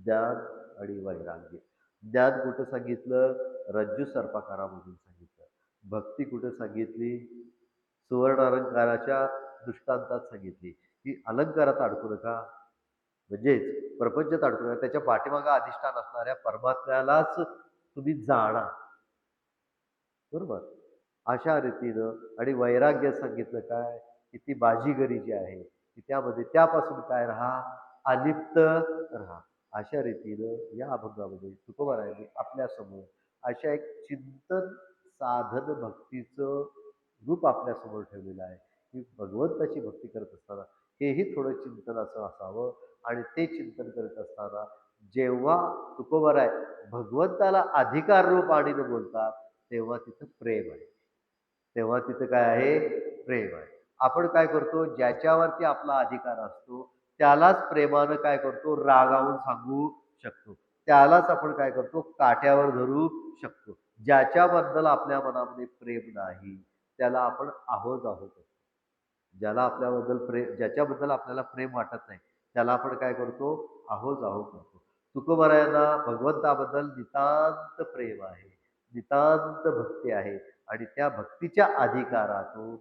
ज्ञान आणि वैराग्य. ज्ञान कुठं सांगितलं? रज्जू सर्पाकारामधून सांगितलं. भक्ती कुठं सांगितली? सुवर्ण अलंकाराच्या दृष्टांतात सांगितली, की अलंकारात अडकू नका. म्हणजेच प्रपंचात अडकू नका. त्याच्या पाठीमागे अधिष्ठान असणाऱ्या परमात्म्यालाच तुम्ही जाणा. बरोबर? अशा रीतीनं आणि वैराग्य सांगितलं काय? की ती बाजीगरी जी आहे, की त्यामध्ये त्यापासून काय राहा? अलिप्त राहा. अशा रीतीनं या अभंगामध्ये तुकोबारायांनी आपल्यासमोर अशा एक चिंतन साधन भक्तीचं रूप आपल्यासमोर ठेवलेलं आहे, की भगवंताची भक्ती करत असताना हेही थोडं चिंतन असं असावं आणि ते चिंतन करत असताना जेव्हा तुकोबाराय भगवंताला अधिकार रूप आणीनं बोलतात, तेव्हा तिथं प्रेम आहे. तेव्हा तिथं काय आहे? प्रेम आहे. आपण काय करतो? ज्याच्यावरती आपला अधिकार असतो, त्यालाच प्रेमानं काय करतो? रागावून सांगू शकतो. त्यालाच आपण काय करतो? काट्यावर धरू शकतो. ज्याच्याबद्दल आपल्या मनामध्ये प्रेम नाही, त्याला आपण आहोत करतो. ज्याच्याबद्दल आपल्याला प्रेम वाटत नाही, त्याला आपण काय करतो? आहो करतो. तुकोबारायांना भगवंताबद्दल नितांत प्रेम आहे, नितांत भक्ती आहे आणि त्या भक्तीच्या अधिकारातून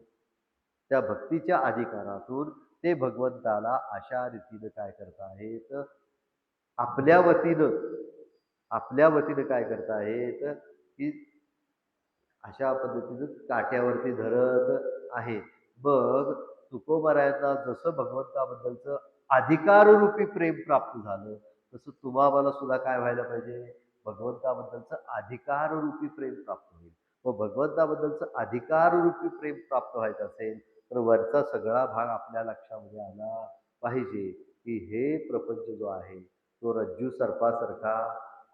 ते भगवंताला अशा रीतीनं काय करत आहेत? आपल्या वतीनं आपल्या वतीनं काय करत आहेत? की अशा पद्धतीनं काट्यावरती धरत आहे. मग तुकोबारायांना जसं भगवंताबद्दलचं अधिकाररूपी प्रेम प्राप्त झालं, तसं तुम्हा मला सुद्धा काय व्हायला पाहिजे? भगवंताबद्दलचं अधिकाररूपी प्रेम प्राप्त होईल. मग भगवंताबद्दलचं अधिकाररूपी प्रेम प्राप्त व्हायचं असेल, तर वरचा सगळा भाग आपल्या लक्षामध्ये आला पाहिजे, की हे प्रपंच जो आहे, तो रज्जू सर्पासारखा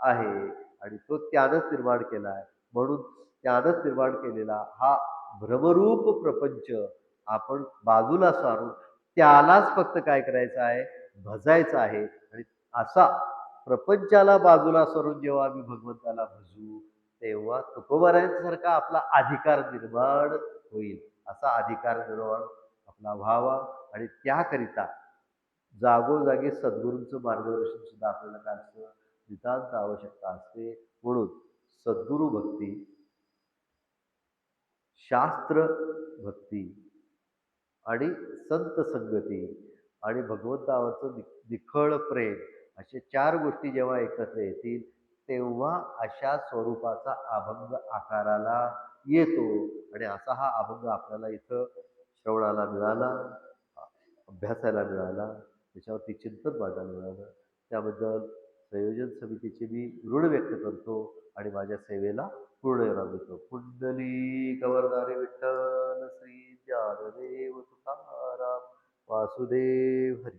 आहे आणि तो त्यानंच निर्माण केला आहे. म्हणून त्यानंच निर्माण केलेला हा भ्रमरूप प्रपंच आपण बाजूला सारून त्यालाच फक्त काय करायचं आहे? भजायचं आहे आणि असा प्रपंचाला बाजूला सारून जेव्हा आम्ही भगवंताला भजू, तेव्हा तुकोबारायांसारखा आपला अधिकार निर्माण होईल. असा अधिकार निर्माण आपला व्हावा आणि त्याकरिता जागोजागी सद्गुरूंचं मार्गदर्शन सुद्धा आपल्याला काय असतं? नितांत आवश्यकता असते. म्हणून सद्गुरू भक्ती शास्त्र भक्ती आणि संत संगती आणि भगवंतावरचं निखळ प्रेम अशा 4 गोष्टी जेव्हा एकत्र येतील, तेव्हा अशा स्वरूपाचा अभंग आकाराला येतो आणि असा हा अभंग आपल्याला इथं श्रवणाला मिळाला, अ, अभ्यासायला मिळाला, त्याच्यावरती चिंतन मांडायला मिळालं. त्याबद्दल संयोजन समितीचे मी ऋण व्यक्त करतो आणि माझ्या सेवेला पूर्णविराम देतो. पुंडलिक वरदारी विठ्ठल श्री ज्ञानदेव तुकाराम वासुदेव हरी.